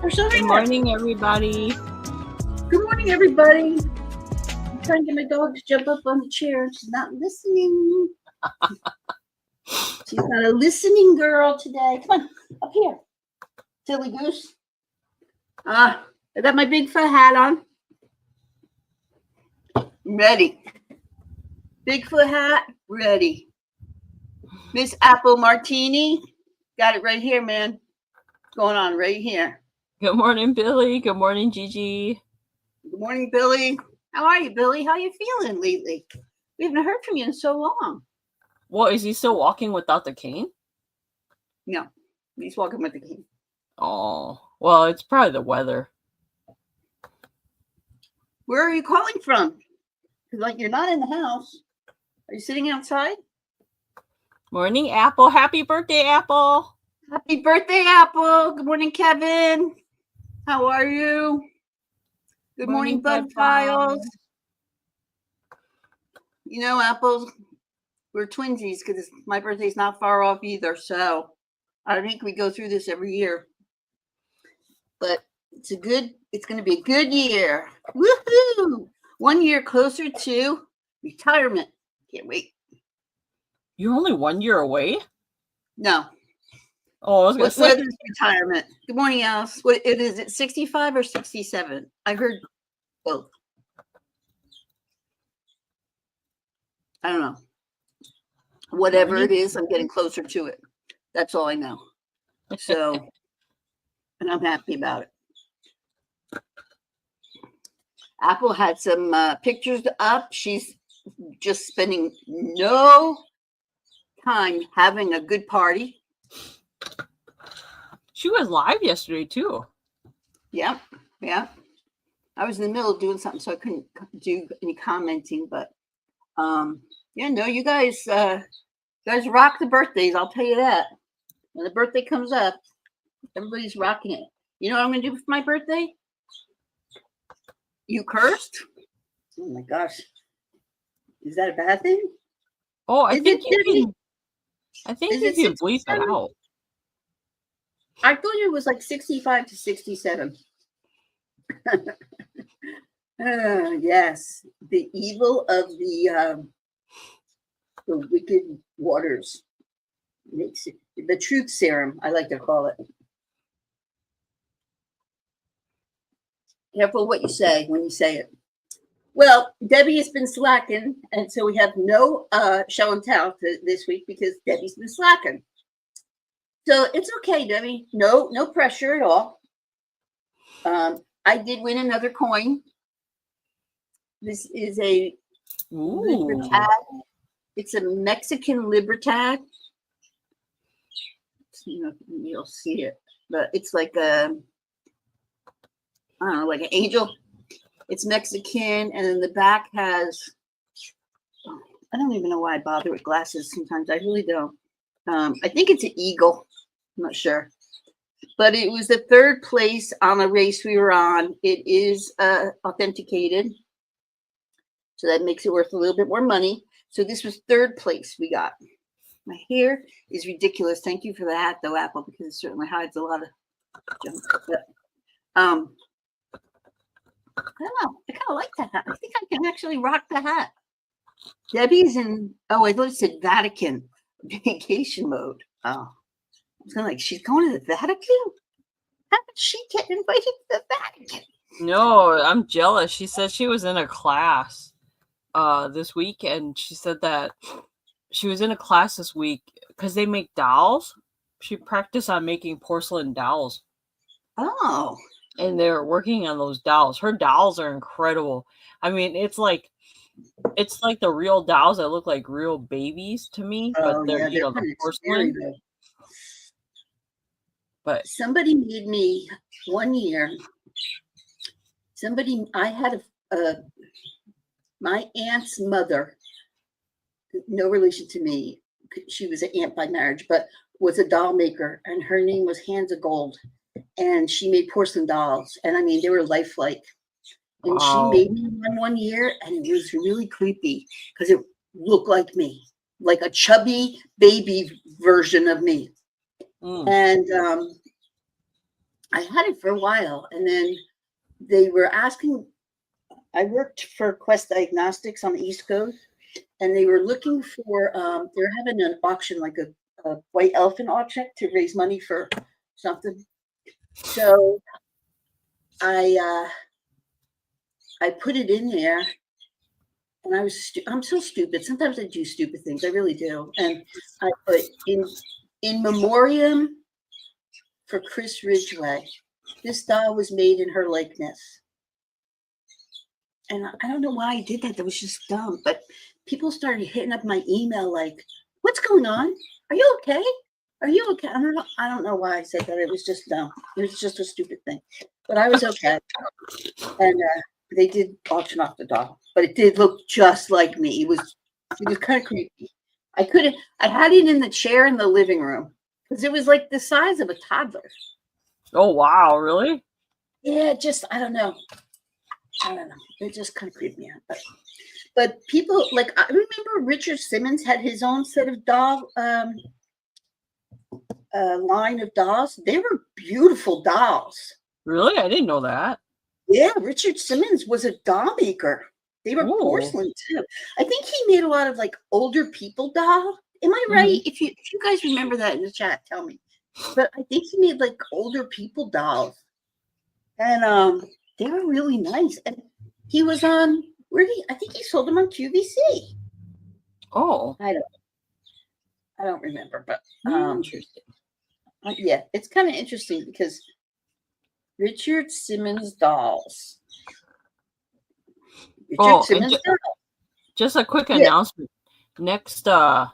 Good morning, everybody. Good morning, everybody. I'm trying to get my dog to jump up on the chair. She's not listening. She's not a listening girl today. Come on, up here. Silly goose. I got my Bigfoot hat on. Ready. Bigfoot hat, ready. Miss Apple Martini, got it right here, man. What's going on right here? Good morning, Billy. Good morning, Gigi. Good morning, Billy. How are you, Billy? How are you feeling lately? We haven't heard from you in so long. Well, is he still walking without the cane? No, he's walking with the cane. Oh, well, it's probably the weather. Where are you calling from? Like, you're not in the house. Are you sitting outside? Morning, Apple. Happy birthday, Apple. Happy birthday, Apple. Good morning, Kevin. How are you? Good morning, Bud Files. You know, Apples, we're twinsies because my birthday's not far off either. So I think we go through this every year. But it's going to be a good year. Woohoo! 1 year closer to retirement. Can't wait. You're only 1 year away? No. Oh, I was going to say. What is retirement? Good morning, Alice. What it is? It 65 or 67? I heard both. I don't know. Whatever it is, I'm getting closer to it. That's all I know. So, and I'm happy about it. Apple had some pictures up. She's just spending no time having a good party. She was live yesterday, too. Yeah. I was in the middle of doing something, so I couldn't do any commenting. But, you guys rock the birthdays. I'll tell you that. When the birthday comes up, everybody's rocking it. You know what I'm going to do for my birthday? You cursed? Oh, my gosh. Is that a bad thing? Oh, I think you can bleep it out. I thought it was like 65 to 67. Yes. The evil of the wicked waters. Makes it the truth serum, I like to call it. Careful what you say when you say it. Well, Debbie has been slacking, and so we have no show and tell this week because Debbie's been slacking. So it's okay, Debbie. No pressure at all. I did win another coin. This is a Libertad. It's a Mexican Libertad. You'll see it, but it's like like an angel. It's Mexican, and then the back has. I don't even know why I bother with glasses sometimes. I really don't. I think it's an eagle. I'm not sure. But it was the third place on a race we were on. It is authenticated. So that makes it worth a little bit more money. So this was third place we got. My hair is ridiculous. Thank you for the hat, though, Apple, because it certainly hides a lot of junk. But, I don't know. I kind of like the hat. I think I can actually rock the hat. Debbie's in, I thought it said Vatican vacation mode. Oh. I was like, she's going to the Vatican? How did she get invited to the Vatican? No, I'm jealous. She said she was in a class this week, and she said that she was in a class this week because they make dolls. She practiced on making porcelain dolls. Oh. And they're working on those dolls. Her dolls are incredible. I mean, it's like the real dolls that look like real babies to me, but they're the porcelain. But somebody made me 1 year. I had my aunt's mother, no relation to me. She was an aunt by marriage, but was a doll maker, and her name was Hands of Gold. And she made porcelain dolls, and I mean, they were lifelike. And she made me one year, and it was really creepy because it looked like me, like a chubby baby version of me. And I had it for a while, and then they were asking. I worked for Quest Diagnostics on the East Coast, and they were looking for. They're having an auction, like a white elephant auction, to raise money for something. So I put it in there, and I'm so stupid. Sometimes I do stupid things. I really do. And I put in memoriam for Chris Ridgway. This doll was made in her likeness. And I don't know why I did that. That was just dumb. But people started hitting up my email like, "What's going on? Are you okay? Are you okay?" I don't know why I said that. It was just dumb. It was just a stupid thing. But I was okay. And they did auction off the doll, but it did look just like me. It was kind of creepy. I had it in the chair in the living room because it was like the size of a toddler. Oh wow, really? Yeah, I don't know. It just kind of creeped me out. But people, like, I remember Richard Simmons had his own set of doll line of dolls. They were beautiful dolls. Really? I didn't know that. Yeah, Richard Simmons was a doll maker. They were porcelain too. I think he made a lot of like older people doll. Am I right? If you guys remember that in the chat, tell me. But I think he made like older people dolls, and they were really nice. And he was on I think he sold them on QVC. Oh, I don't remember, but interesting. Yeah, it's kind of interesting because Richard Simmons dolls. Just a quick announcement. Next, oh,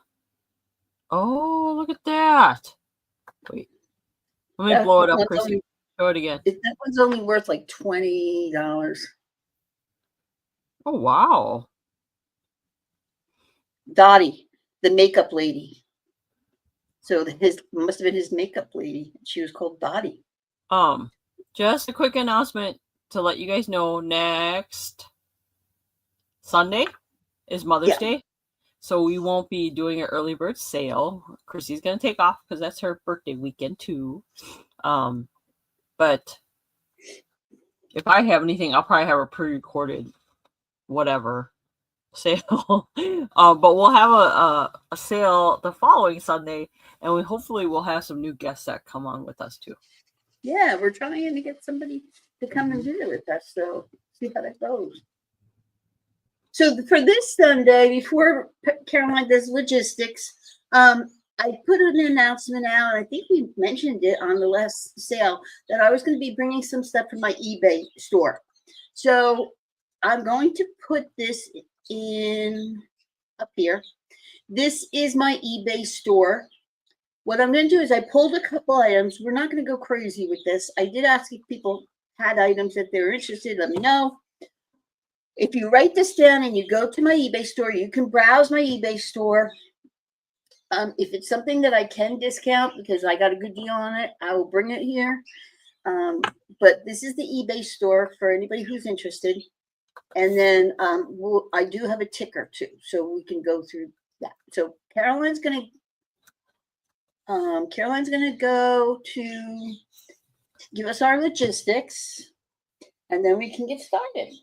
look at that. Wait, let me blow it up, Chrissy. Show it again. That one's only worth like $20. Oh, wow. Dottie, the makeup lady. So must have been his makeup lady. She was called Dottie. Just a quick announcement to let you guys know, next Sunday is Mother's Day. So we won't be doing an early bird sale. Chrissy's going to take off because that's her birthday weekend too. But if I have anything, I'll probably have a pre-recorded whatever sale. But we'll have a sale the following Sunday, and we hopefully will have some new guests that come on with us too. Yeah, we're trying to get somebody to come and visit with us. So see how that goes. So for this Sunday, before Caroline does logistics, I put an announcement out. I think we mentioned it on the last sale that I was going to be bringing some stuff from my eBay store. So I'm going to put this in up here. This is my eBay store. What I'm going to do is I pulled a couple items. We're not going to go crazy with this. I did ask if people had items that they were interested. Let me know. If you write this down and you go to my eBay store, you can browse my eBay store. If it's something that I can discount because I got a good deal on it, I will bring it here. But this is the eBay store for anybody who's interested. And then I do have a ticker too, so we can go through that. So Caroline's gonna go to give us our logistics, and then we can get started.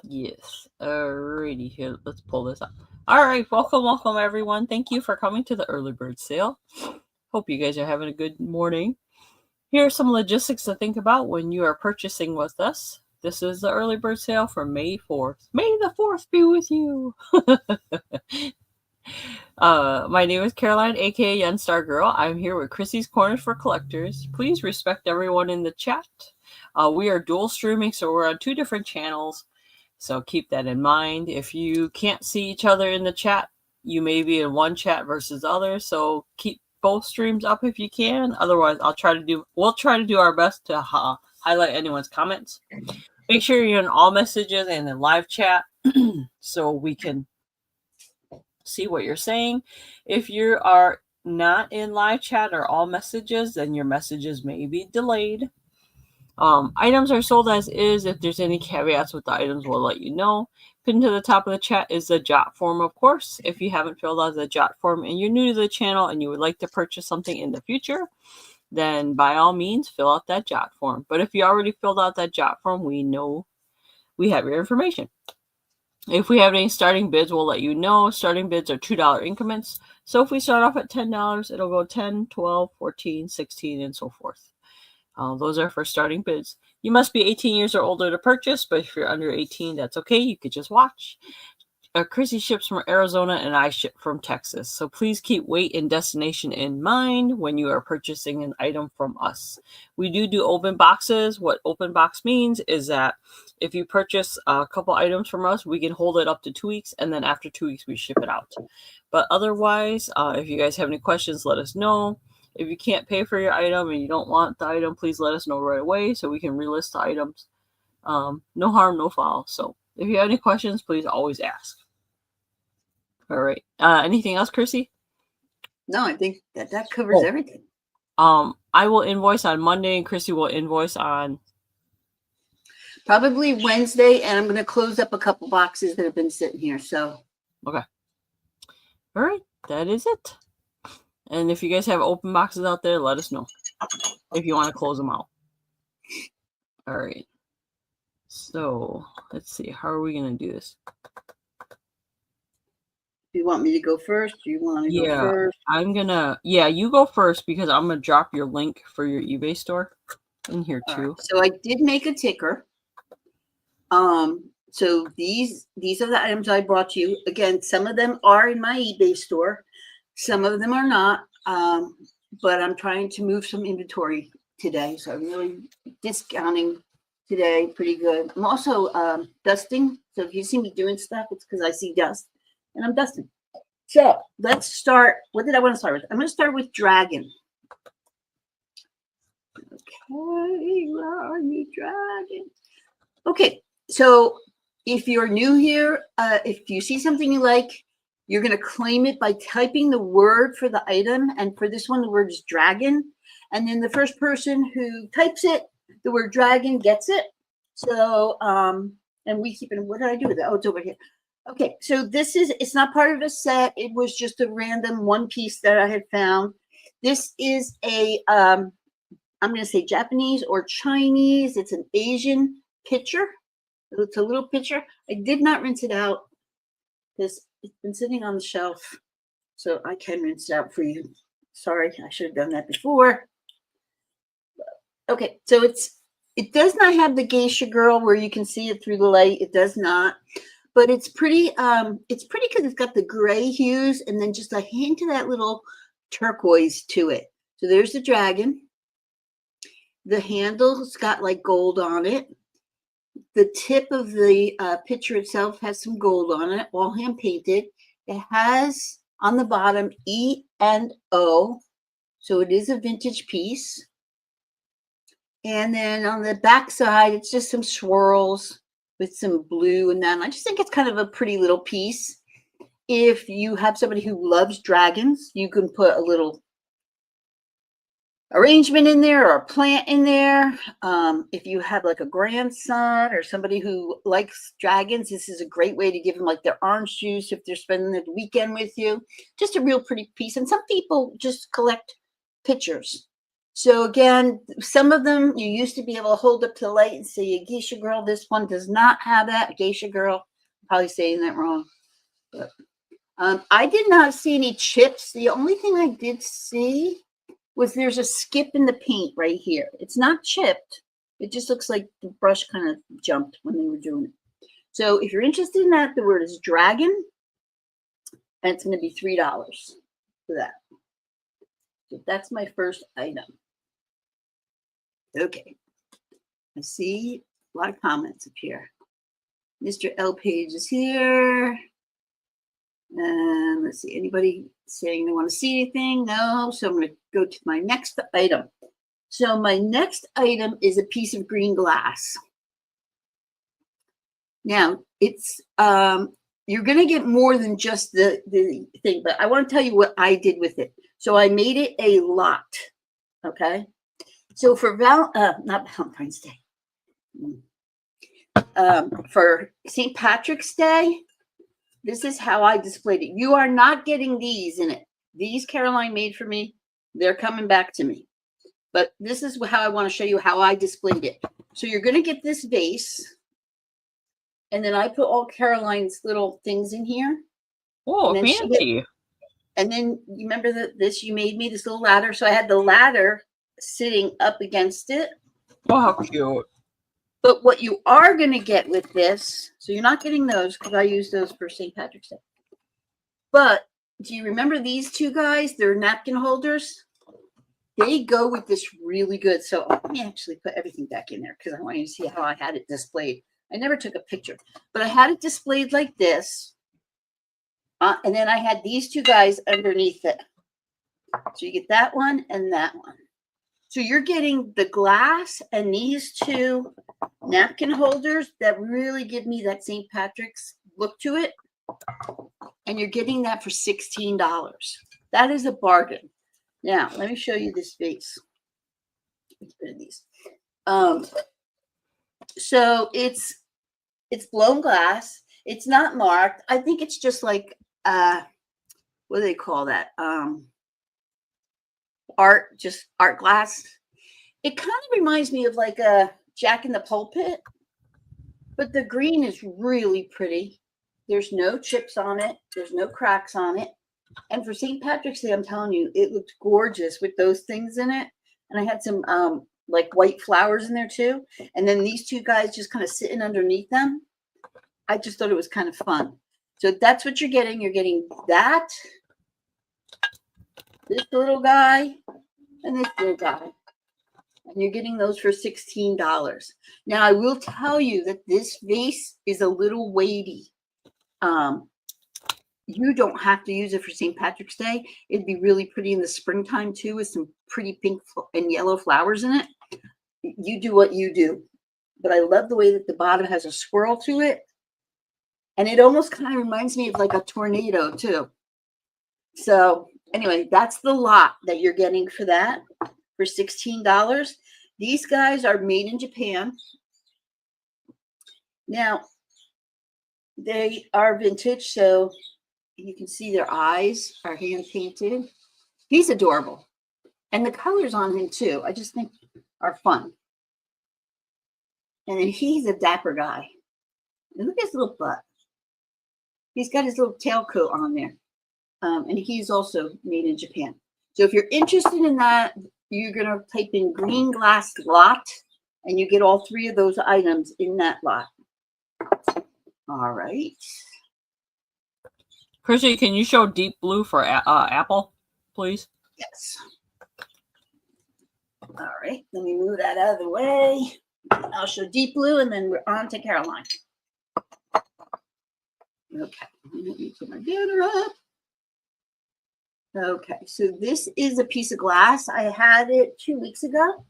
Yes. Alrighty, here, let's pull this up. All right, welcome everyone. Thank you for coming to the early bird sale. Hope you guys are having a good morning. Here are some logistics to think about when you are purchasing with us. This is the early bird sale for May 4th. May the 4th be with you. My name is Caroline, aka Yunstargirl. I'm here with Chrissy's Corners for Collectors. Please respect everyone in the chat. We are dual streaming, so we're on 2 different channels. So keep that in mind. If you can't see each other in the chat, you may be in one chat versus others. So keep both streams up if you can. Otherwise, we'll try to do our best to highlight anyone's comments. Make sure you're in all messages and in live chat so we can see what you're saying. If you are not in live chat or all messages, then your messages may be delayed. Items are sold as is. If there's any caveats with the items, we'll let you know. Pinned to the top of the chat is the jot form, of course. If you haven't filled out the jot form and you're new to the channel and you would like to purchase something in the future, then by all means, fill out that jot form. But if you already filled out that jot form, we know we have your information. If we have any starting bids, we'll let you know. Starting bids are $2 increments. So if we start off at $10, it'll go 10, 12, 14, 16, and so forth. Those are for starting bids. You must be 18 years or older to purchase, but if you're under 18, that's okay. You could just watch. Chrissy ships from Arizona and I ship from Texas. So please keep weight and destination in mind when you are purchasing an item from us. We do open boxes. What open box means is that if you purchase a couple items from us, we can hold it up to 2 weeks, and then after 2 weeks, we ship it out. But otherwise, if you guys have any questions, let us know. If you can't pay for your item and you don't want the item, please let us know right away so we can relist the items. No harm, no foul. So if you have any questions, please always ask. All right. Anything else, Chrissy? No, I think that covers everything. I will invoice on Monday, and Chrissy will invoice on probably Wednesday, and I'm going to close up a couple boxes that have been sitting here. So okay. All right, that is it. And if you guys have open boxes out there, let us know if you want to close them out. All right. So let's see. How are we going to do this? Do you want me to go first? Do you want to go first? I'm going to, you go first because I'm going to drop your link for your eBay store in here too. Right. So I did make a ticker. So these are the items I brought you. Again, some of them are in my eBay store. Some of them are not. But I'm trying to move some inventory today. So I'm really discounting today pretty good. I'm also dusting. So if you see me doing stuff, it's because I see dust and I'm dusting. So let's start. What did I want to start with? I'm going to start with Dragon. Okay, where are you, Dragon? Okay, so if you're new here, if you see something you like, you're going to claim it by typing the word for the item. And for this one, the word is dragon. And then the first person who types it, the word dragon, gets it. So, and we keep it. What did I do with it? Oh, it's over here. Okay, so it's not part of a set. It was just a random one piece that I had found. This is a, I'm going to say Japanese or Chinese. It's an Asian pitcher. It's a little pitcher. I did not rinse it out because it's been sitting on the shelf, so I can rinse it out for you. Sorry, I should have done that before. Okay, so it does not have the geisha girl where you can see it through the light. It does not, but it's pretty. It's pretty because it's got the gray hues and then just a hint of that little turquoise to it. So there's the dragon. The handle's got like gold on it. The tip of the picture itself has some gold on it, all hand painted. It has on the bottom E and O, so it is a vintage piece. And then on the back side, it's just some swirls with some blue and that. I just think it's kind of a pretty little piece. If you have somebody who loves dragons, you can put a little arrangement in there or a plant in there. If you have like a grandson or somebody who likes dragons, this is a great way to give them like their orange juice if they're spending the weekend with you. Just a real pretty piece. And some people just collect pictures. So again, some of them you used to be able to hold up to the light and say a geisha girl. This one does not have that. Geisha girl. I'm probably saying that wrong. But I did not see any chips. The only thing I did see was there's a skip in the paint right here. It's not chipped. It just looks like the brush kind of jumped when they were doing it. So if you're interested in that, the word is dragon, and it's going to be $3 for that. So that's my first item. Okay. I see a lot of comments up here. Mr. L. Page is here. And let's see, anybody saying they want to see anything? No. So I'm going to go to my next item. So my next item is a piece of green glass. Now it's you're going to get more than just the thing, but I want to tell you what I did with it. So I made it a lot. Okay. So for not Valentine's Day, for St. Patrick's Day, this is how I displayed it. You are not getting these in it. These Caroline made for me. They're coming back to me. But this is how I want to show you how I displayed it. So you're going to get this vase. And then I put all Caroline's little things in here. Oh, and fancy. And then you remember this, you made me this little ladder. So I had the ladder sitting up against it. Oh, how cute. But what you are going to get with this, so you're not getting those because I use those for St. Patrick's Day. But do you remember these two guys? They're napkin holders. They go with this really good. So let me actually put everything back in there because I want you to see how I had it displayed. I never took a picture, but I had it displayed like this. And then I had these two guys underneath it. So you get that one and that one. So you're getting the glass and these two napkin holders that really give me that St. Patrick's look to it. And you're getting that for $16. That is a bargain. Now, let me show you this vase. These. So it's blown glass. It's not marked. I think it's just like what do they call that? Art glass. It kind of reminds me of like a Jack in the Pulpit, but the green is really pretty. There's no chips on it. There's no cracks on it. And for St. Patrick's Day, I'm telling you, it looked gorgeous with those things in it. And I had some like white flowers in there too. And then these two guys just kind of sitting underneath them. I just thought it was kind of fun. So that's what you're getting. You're getting that, this little guy, and this little guy. And you're getting those for $16. Now, I will tell you that this vase is a little weighty. You don't have to use it for St. Patrick's Day. It'd be really pretty in the springtime too, with some pretty pink and yellow flowers in it. You do what you do. But I love the way that the bottom has a swirl to it. And it almost kind of reminds me of like a tornado too. So anyway, that's the lot that you're getting for that for $16. These guys are made in Japan. Now, they are vintage, so you can see their eyes are hand painted. He's adorable. And the colors on him too, I just think are fun. And then he's a dapper guy. And look at his little butt. He's got his little tailcoat on there. And he's also made in Japan. So if you're interested in that, you're going to type in green glass lot, and you get all three of those items in that lot. All right. Chrissy, can you show deep blue for Apple, please? Yes. All right. Let me move that out of the way. I'll show deep blue, and then we're on to Caroline. Okay. Let me put my banner up. Okay. So this is a piece of glass. I had it 2 weeks ago.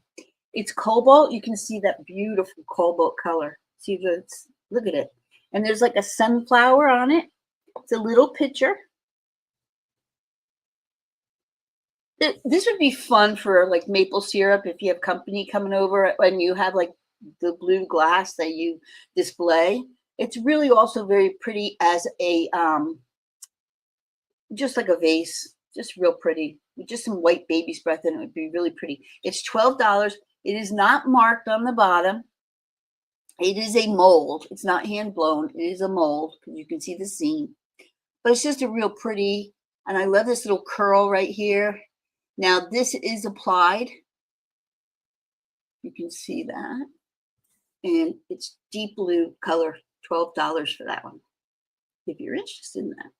It's cobalt. You can see that beautiful cobalt color. See this? Look at it. And there's like a sunflower on it. It's a little picture. This would be fun for like maple syrup if you have company coming over and you have like the blue glass that you display. It's really also very pretty as a, just like a vase, just real pretty. With just some white baby's breath in it would be really pretty. It's $12. It is not marked on the bottom. It is a mold. It's not hand blown. It is a mold because you can see the seam. But it's just a real pretty, and I love this little curl right here. Now this is applied. You can see that. And it's deep blue color, $12 for that one, if you're interested in that.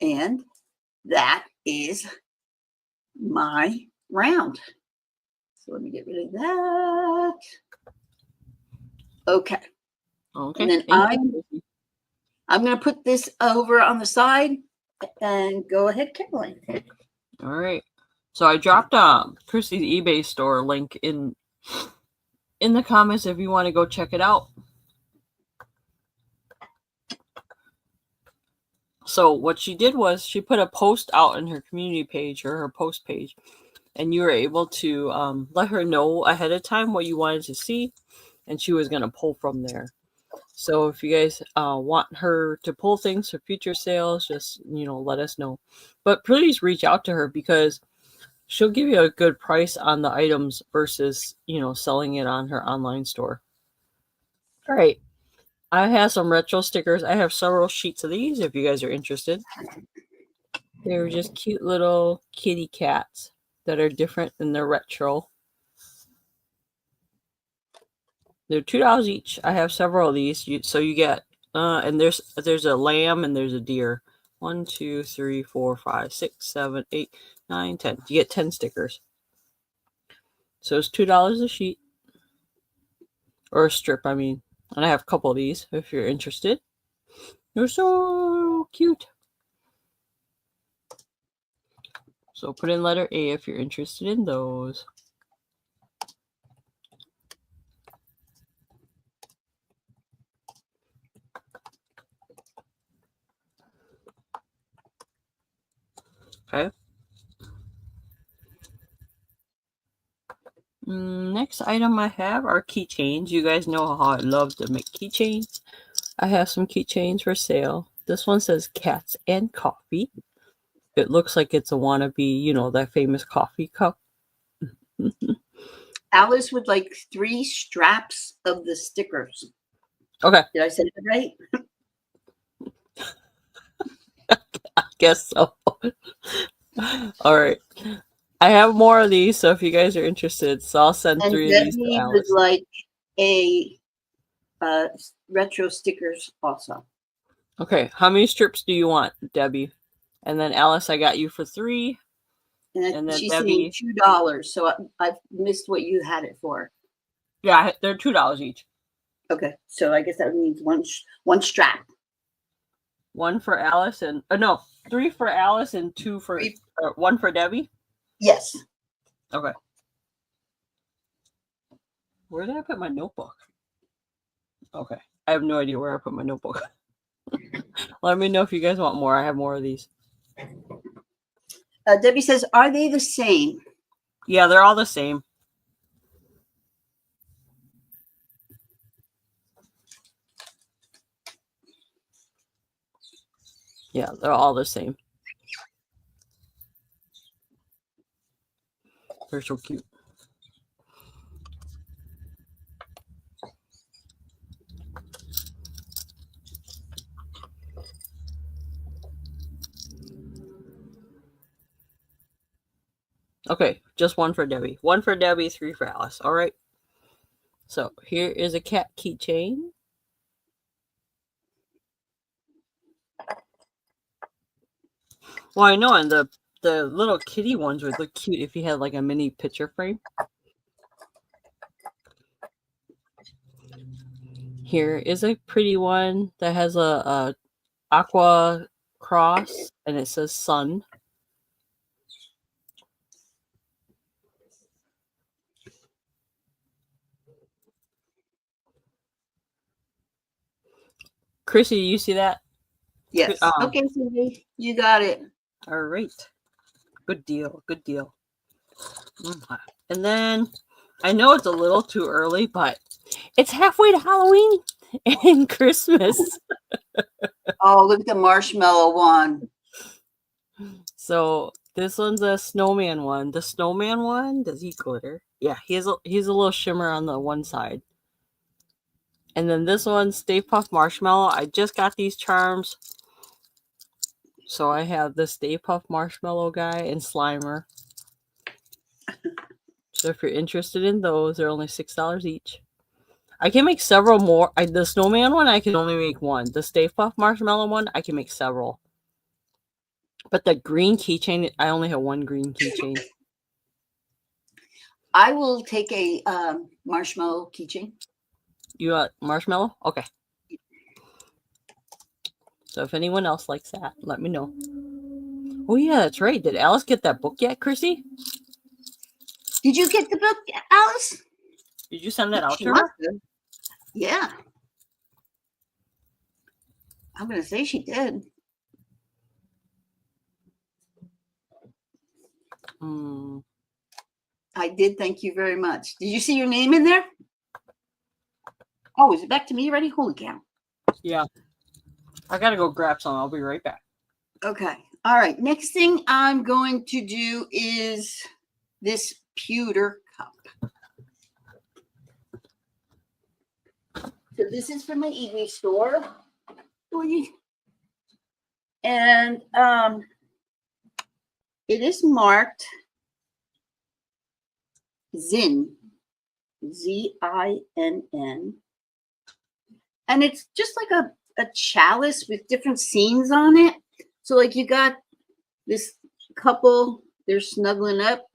And that is my round. So let me get rid of that. Okay. Okay. And then I'm going to put this over on the side and go ahead, Caroline. All right. So I dropped Chrissy's eBay store link in the comments if you want to go check it out. So what she did was she put a post out on her community page or her post page, and you were able to let her know ahead of time what you wanted to see, and she was going to pull from there. So if you guys want her to pull things for future sales, just let us know. But please reach out to her because she'll give you a good price on the items versus, selling it on her online store. All right. I have some retro stickers. I have several sheets of these if you guys are interested. They're just cute little kitty cats that are different and they're retro. They're $2 each. I have several of these. So you get, and there's a lamb and there's a deer. 1, 2, 3, 4, 5, 6, 7, 8, 9, 10. You get 10 stickers. So it's $2 a sheet. Or a strip, I mean. And I have a couple of these if you're interested. They're so cute. So put in letter A if you're interested in those. Okay. Next item I have are keychains. You guys know how I love to make keychains. I have some keychains for sale. This one says cats and coffee. It looks like it's a wannabe, that famous coffee cup. Alice would like 3 straps of the stickers. Okay. Did I say that right? I guess so. All right. I have more of these, so if you guys are interested, so I'll send 3 of these to Alice. Would like a retro stickers also. Okay. How many strips do you want, Debbie? And then Alice, I got you for 3. And then she's saying $2, so I've missed what you had it for. Yeah, they're $2 each. Okay, so I guess that means one strap. 1 for Alice and 3 for Alice and 2 for 1 for Debbie. Yes. Okay. Where did I put my notebook? Okay, I have no idea where I put my notebook. Let me know if you guys want more. I have more of these. Debbie says, "Are they the same?" Yeah, they're all the same. Yeah, they're all the same. They're so cute. Okay, just 1 for Debbie. 1 for Debbie, 3 for Alice. All right. So here is a cat keychain. Well, I know, and the little kitty ones would look cute if you had like a mini picture frame. Here is a pretty one that has a aqua cross and it says sun. Chrissy, you see that? Yes. Okay, Cindy, you got it. All right. Good deal. Good deal. And then I know it's a little too early, but it's halfway to Halloween and Christmas. Oh, look at the marshmallow one. So this one's a snowman one. The snowman one, does he glitter? Yeah, he's a little shimmer on the one side. And then this one, Stay Puft Marshmallow. I just got these charms. So I have the Stay Puft Marshmallow guy and Slimer. So if you're interested in those, they're only $6 each. I can make several more. The snowman one, I can only make 1. The Stay Puft Marshmallow one, I can make several. But the green keychain, I only have 1 green keychain. I will take a marshmallow keychain. You got marshmallow? Okay. So if anyone else likes that, let me know. Oh yeah, that's right. Did Alice get that book yet, Chrissy? Did you get the book, Alice? Did you send that out to her? Yeah. I'm going to say she did. I did. Thank you very much. Did you see your name in there? Oh, is it back to me already? Holy cow. Yeah. I got to go grab some. I'll be right back. Okay. All right. Next thing I'm going to do is this pewter cup. So this is from my eBay store. And it is marked Zinn, Z-I-N-N. And it's just like a chalice with different scenes on it. So like you got this couple, they're snuggling up.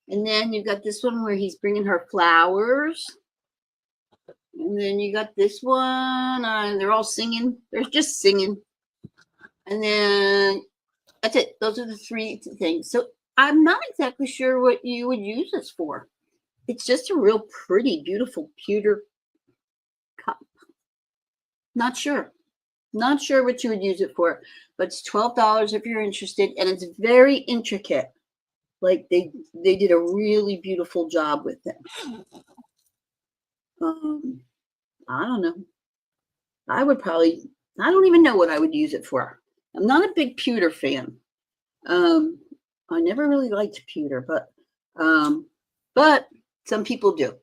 And then you got this one where he's bringing her flowers. And then you got this one, and they're all singing. They're just singing. And then that's it. Those are the three things. So I'm not exactly sure what you would use this for. It's just a real pretty, beautiful pewter cup. Not sure. Not sure what you would use it for, but it's $12 if you're interested, and it's very intricate. Like they did a really beautiful job with it. I don't know. I don't even know what I would use it for. I'm not a big pewter fan. I never really liked pewter, but some people do.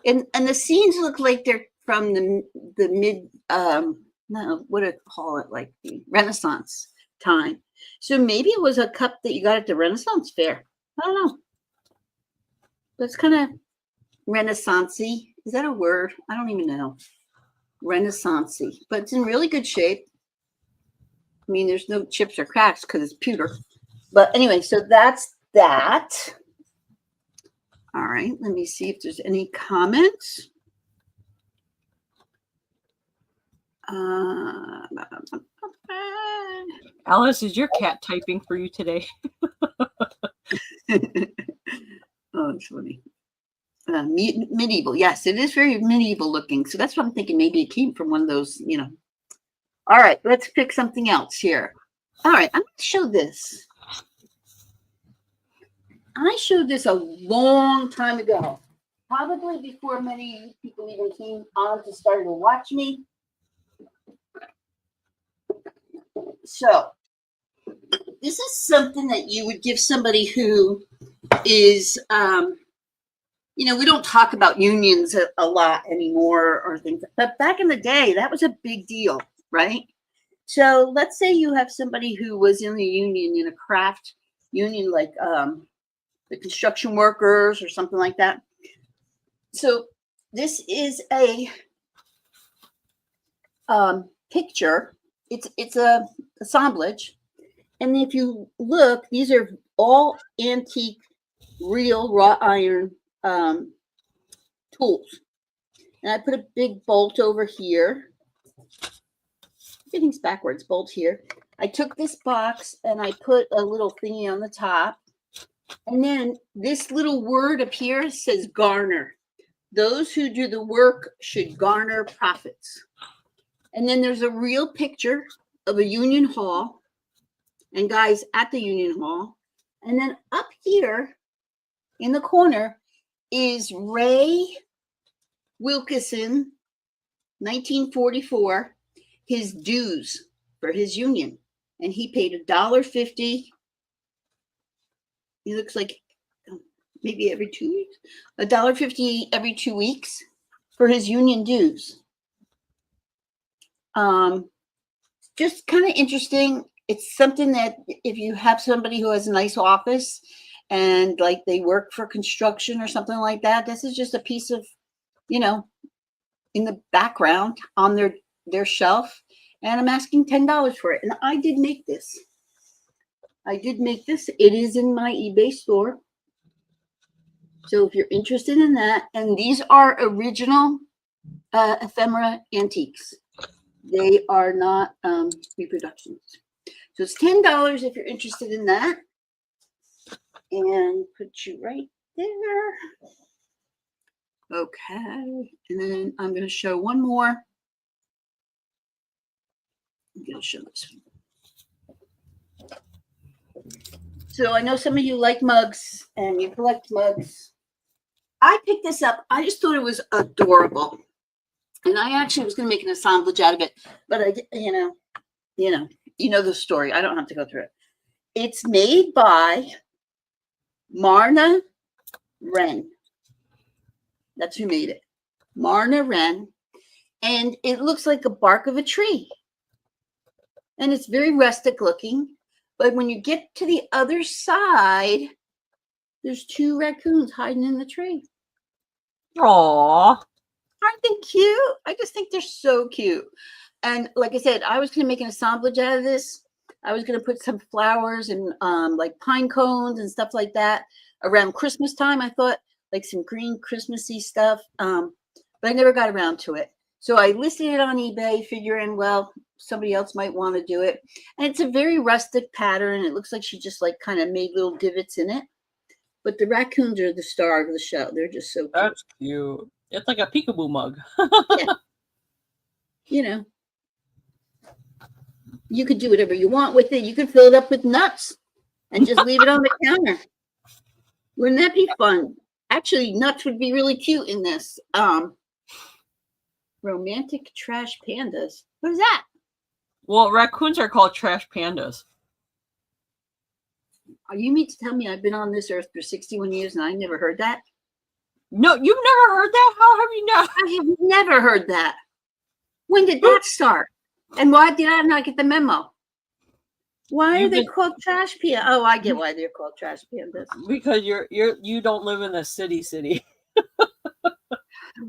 And the scenes look like they're from the mid what do I call it, like the Renaissance time. So maybe it was a cup that you got at the Renaissance fair. I don't know. But it's kind of Renaissance-y. Is that a word? I don't even know. Renaissance-y. But it's in really good shape. I mean, there's no chips or cracks because it's pewter. But anyway, so that's that. All right, let me see if there's any comments. Alice, is your cat typing for you today? Oh, it's funny. Medieval. Yes, it is very medieval looking. So that's what I'm thinking. Maybe it came from one of those, All right, let's pick something else here. All right, I'm going to show this. I showed this a long time ago, probably before many people even came on to start to watch me. So this is something that you would give somebody who is, we don't talk about unions a lot anymore or things, but back in the day, that was a big deal, right? So let's say you have somebody who was in the union, in a craft union, like the construction workers or something like that. So this is a picture. It's a assemblage. And if you look, these are all antique, real wrought iron tools. And I put a big bolt over here. Everything's backwards, bolt here. I took this box and I put a little thingy on the top. And then this little word up here says garner. Those who do the work should garner profits. And then there's a real picture of a union hall and guys at the union hall. And then up here in the corner is Ray Wilkinson, 1944, his dues for his union. And he paid $1.50. He looks like maybe every 2 weeks, $1.50 every 2 weeks for his union dues. Just kind of interesting. It's something that if you have somebody who has a nice office and like they work for construction or something like that, this is just a piece of, in the background on their shelf. And I'm asking $10 for it. And I did make this. It is in my eBay store. So if you're interested in that, and these are original ephemera antiques. They are not reproductions. So it's $10 if you're interested in that. And put you right there. Okay. And then I'm going to show one more. I'm going to show this one. So I know some of you like mugs and you collect mugs. I picked this up. I just thought it was adorable. And I actually was going to make an assemblage out of it. But I, you know the story. I don't have to go through it. It's made by Marna Wren. That's who made it. Marna Wren. And it looks like the bark of a tree. And it's very rustic looking. But when you get to the other side, there's 2 raccoons hiding in the tree. Aww. Aren't they cute? I just think they're so cute. And like I said, I was going to make an assemblage out of this. I was going to put some flowers and like pine cones and stuff like that around Christmas time. I thought like some green Christmassy stuff, but I never got around to it. So I listed it on eBay, figuring, well, somebody else might want to do it. And it's a very rustic pattern. It looks like she just like kind of made little divots in it. But the raccoons are the star of the show. They're just so cute. That's cute. It's like a peekaboo mug. Yeah. You know, you could do whatever you want with it. You could fill it up with nuts and just leave it on the counter. Wouldn't that be fun? Actually, nuts would be really cute in this. Romantic trash pandas. What is that? Well, raccoons are called trash pandas. You mean to tell me I've been on this earth for 61 years and I never heard that? No, you've never heard that? How have you not? I have never heard that. When did that start? And why did I not get the memo? Why are they called trash pandas? Oh, I get why they're called trash pandas. Because you don't live in a city.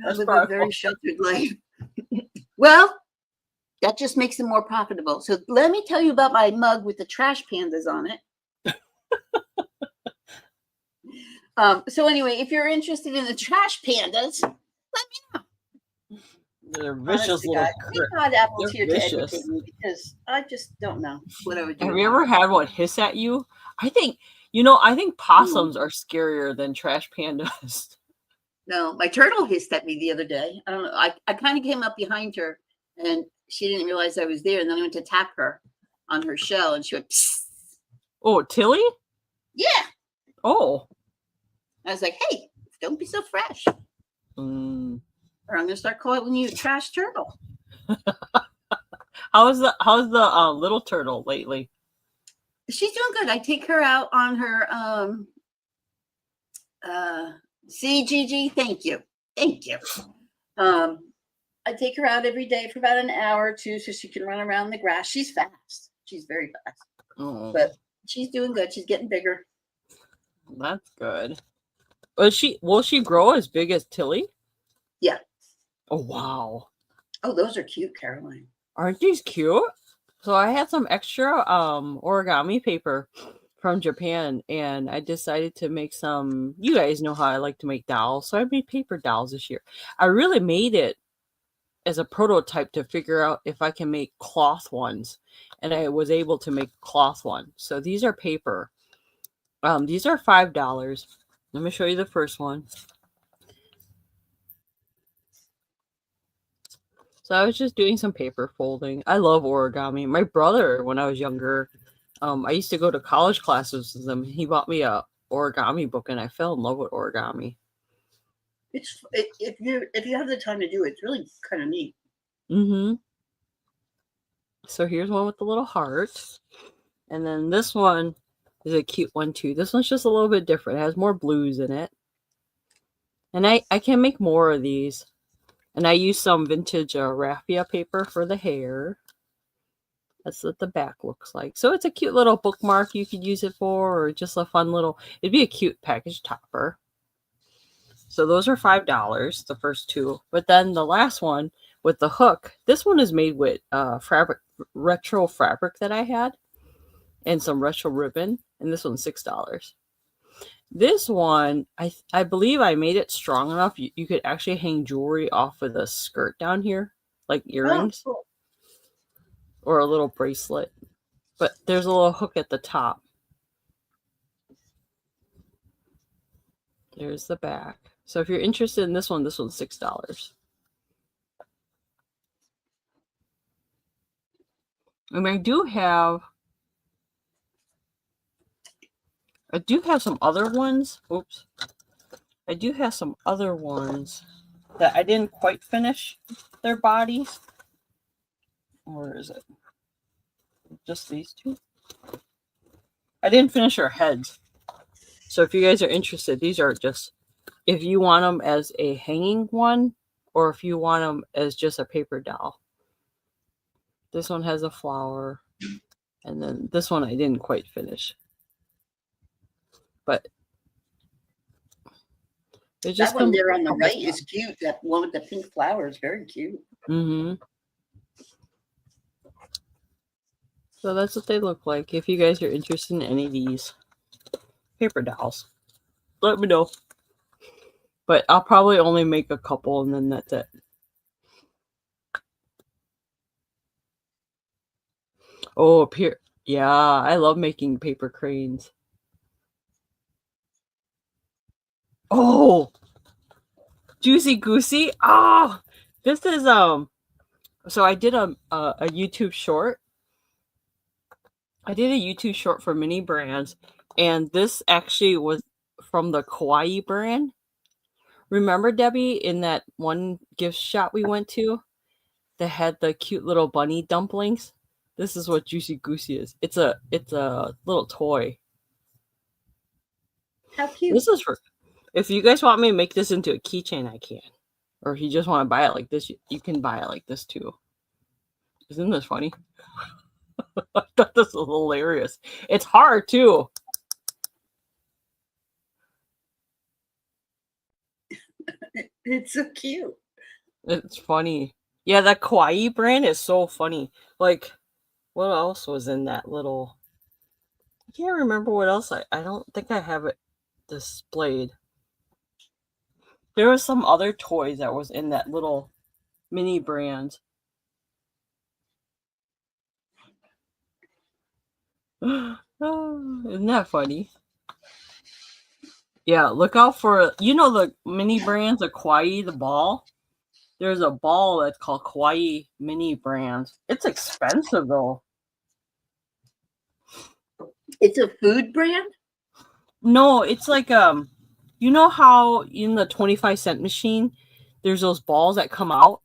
I live a very sheltered life. Well, that just makes them more profitable. So let me tell you about my mug with the trash pandas on it. So anyway, if you're interested in the trash pandas, let me know. They're vicious little. Thank God Apple's here to educate me, because I just don't know what I would do. Have you ever had one hiss at you? I think possums are scarier than trash pandas. No, my turtle hissed at me the other day. I don't know. I kind of came up behind her and she didn't realize I was there. And then I went to tap her on her shell and she went, psst. Oh, Tilly? Yeah. Oh. I was like, hey, don't be so fresh. Or I'm going to start calling you trash turtle. How's the little turtle lately? She's doing good. I take her out on her see, Gigi, thank you. I take her out every day for about an hour or two so she can run around the grass. She's fast. She's very fast. Oh. But she's doing good. She's getting bigger. That's good. Will she grow as big as Tilly? Yeah. Oh, wow. Oh, those are cute, Caroline. Aren't these cute? So I had some extra origami paper from Japan, and I decided to make some. You guys know how I like to make dolls, so I made paper dolls this year. I really made it as a prototype to figure out if I can make cloth ones, and I was able to make cloth one. So these are paper. These are $5. Let me show you the first one. So I was just doing some paper folding. I love origami. My brother, when I was younger, I used to go to college classes with him. He bought me a origami book, and I fell in love with origami. If you have the time to do it, it's really kind of neat. Mm-hmm. So here's one with the little heart, and then this one is a cute one too. This one's just a little bit different. It has more blues in it, and I can make more of these. And I use some vintage raffia paper for the hair. That's what the back looks like. So it's a cute little bookmark you could use it for, or just a fun little, it'd be a cute package topper. So those are $5, the first two. But then the last one with the hook, this one is made with retro fabric that I had and some retro ribbon. And this one's $6. This one, I believe I made it strong enough. You could actually hang jewelry off of the skirt down here, like earrings. Oh, cool. Or a little bracelet. But there's a little hook at the top. There's the back. So if you're interested in this one's $6. And I do have some other ones. Oops. I do have some other ones that I didn't quite finish their bodies. Where is it? Just these two? I didn't finish their heads. So if you guys are interested, these are just if you want them as a hanging one or if you want them as just a paper doll. This one has a flower, and then this one I didn't quite finish. But it just That one comes there on the right is cute. That one with the pink flower is very cute. Mm-hmm. So that's what they look like. If you guys are interested in any of these paper dolls, let me know. But I'll probably only make a couple and then that's it. Oh, up here. Yeah, I love making paper cranes. Oh, Juicy Goosey. Oh, this is so I did a YouTube short. I did a YouTube short for mini brands, and this actually was from the Kawaii brand. Remember, Debbie, in that one gift shop we went to that had the cute little bunny dumplings? This is what Juicy Goosey is. It's a little toy. How cute. This is for if you guys want me to make this into a keychain, I can. Or if you just want to buy it like this, you can buy it like this too. Isn't this funny? I thought this was hilarious. It's hard too. It's so cute. It's funny. Yeah, that Kawaii brand is so funny. Like, what else was in that little... I can't remember what else. I don't think I have it displayed. There was some other toys that was in that little mini brand. Oh, isn't that funny? Yeah, look out for, you know, the mini brands, the Kawaii, the ball. There's a ball that's called Kawaii mini brands. It's expensive though. It's a food brand? No, it's like you know how in the 25-cent machine there's those balls that come out?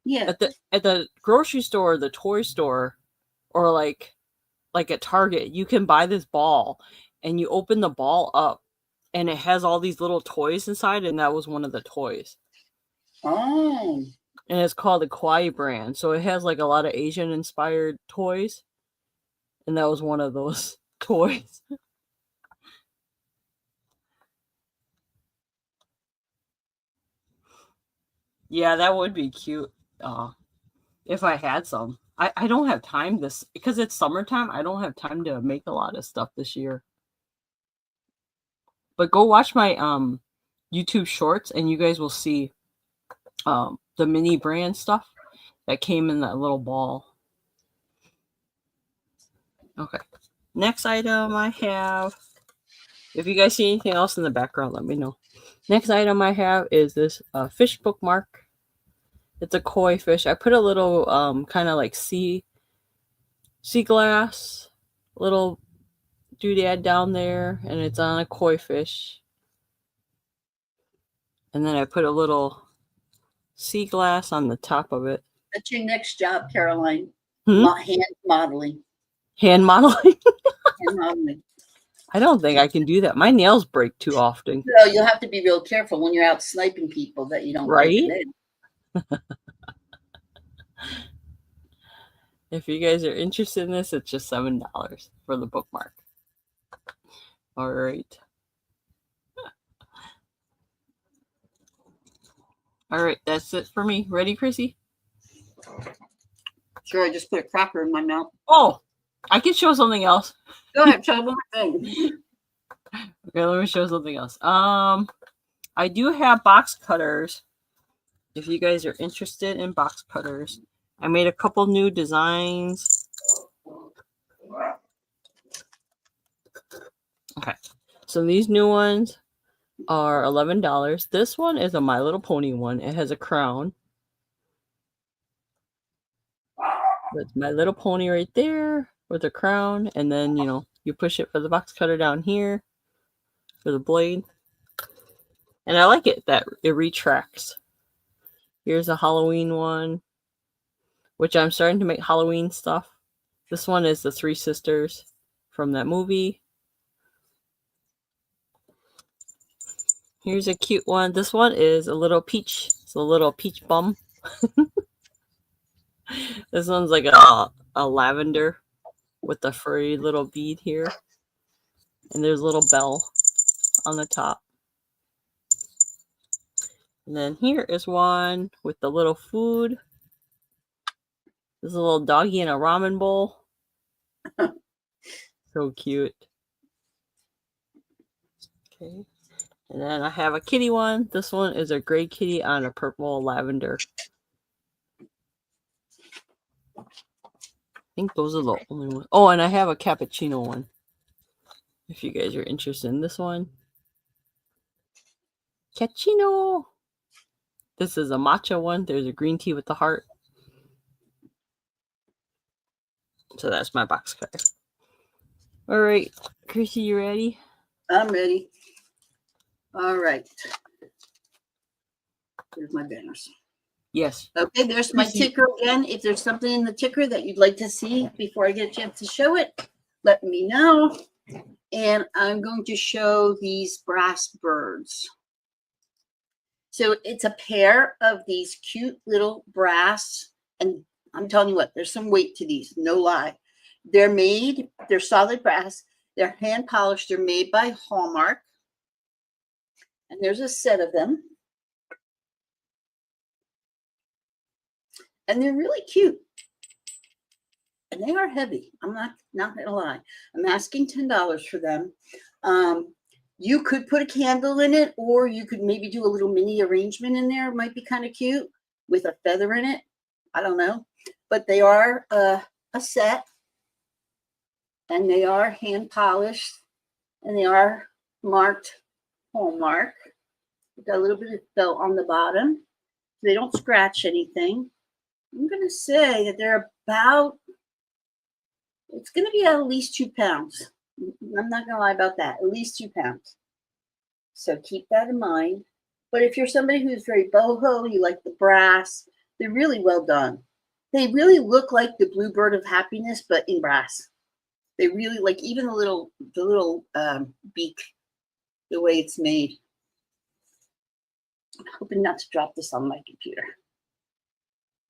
Yeah. At the grocery store, the toy store, or like at Target, you can buy this ball and you open the ball up and it has all these little toys inside, and that was one of the toys. Oh. And it's called the Kawaii brand. So it has like a lot of Asian inspired toys. And that was one of those toys. Yeah, that would be cute. If I had some. I don't have time this because it's summertime. I don't have time to make a lot of stuff this year. But go watch my YouTube shorts and you guys will see the mini brand stuff that came in that little ball. Okay. Next item I have, if you guys see anything else in the background, let me know. Next item I have is this fish bookmark. It's a koi fish. I put a little kind of like sea glass little doodad down there, and it's on a koi fish. And then I put a little sea glass on the top of it. That's your next job, Caroline. Hmm? Hand modeling. Hand modeling? Hand modeling. I don't think I can do that. My nails break too often. So you'll have to be real careful when you're out sniping people that you don't break Right? it. If you guys are interested in this, it's just $7 for the bookmark. All right. All right, that's it for me. Ready, Chrissy? Sure, I just put a cracker in my mouth. Oh, I can show something else. Go ahead, show one thing. Okay, let me show something else. I do have box cutters. If you guys are interested in box cutters, I made a couple new designs. Okay, so these new ones are $11. This one is a My Little Pony one. It has a crown. That's My Little Pony right there with a crown. And then, you know, you push it for the box cutter down here for the blade. And I like it that it retracts. Here's a Halloween one, which I'm starting to make Halloween stuff. This one is the Three Sisters from that movie. Here's a cute one. This one is a little peach. It's a little peach bum. This one's like a lavender with a furry little bead here. And there's a little bell on the top. And then here is one with the little food. There's a little doggy in a ramen bowl. So cute. Okay. And then I have a kitty one. This one is a gray kitty on a purple lavender. I think those are the only ones. Oh, and I have a cappuccino one. If you guys are interested in this one. Cappuccino. This is a matcha one. There's a green tea with the heart. So that's my box cutter. All right. Chrissy, you ready? I'm ready. All right. Here's my banners. Yes. Okay, there's my ticker again. If there's something in the ticker that you'd like to see before I get a chance to show it, let me know. And I'm going to show these brass birds. So it's a pair of these cute little brass, and I'm telling you what, there's some weight to these, no lie. They're solid brass, they're hand polished, they're made by Hallmark. And there's a set of them. And they're really cute. And they are heavy. I'm not gonna lie. I'm asking $10 for them. You could put a candle in it, or you could maybe do a little mini arrangement in there. It might be kind of cute with a feather in it. I don't know. But they are a set. And they are hand polished. And they are marked Hallmark. We've got a little bit of felt on the bottom. They don't scratch anything. I'm going to say that they're about, it's going to be at least 2 pounds. I'm not going to lie about that. At least 2 pounds. So keep that in mind. But if you're somebody who's very boho, you like the brass, they're really well done. They really look like the Bluebird of Happiness, but in brass. They really like even the little beak, the way it's made. I'm hoping not to drop this on my computer.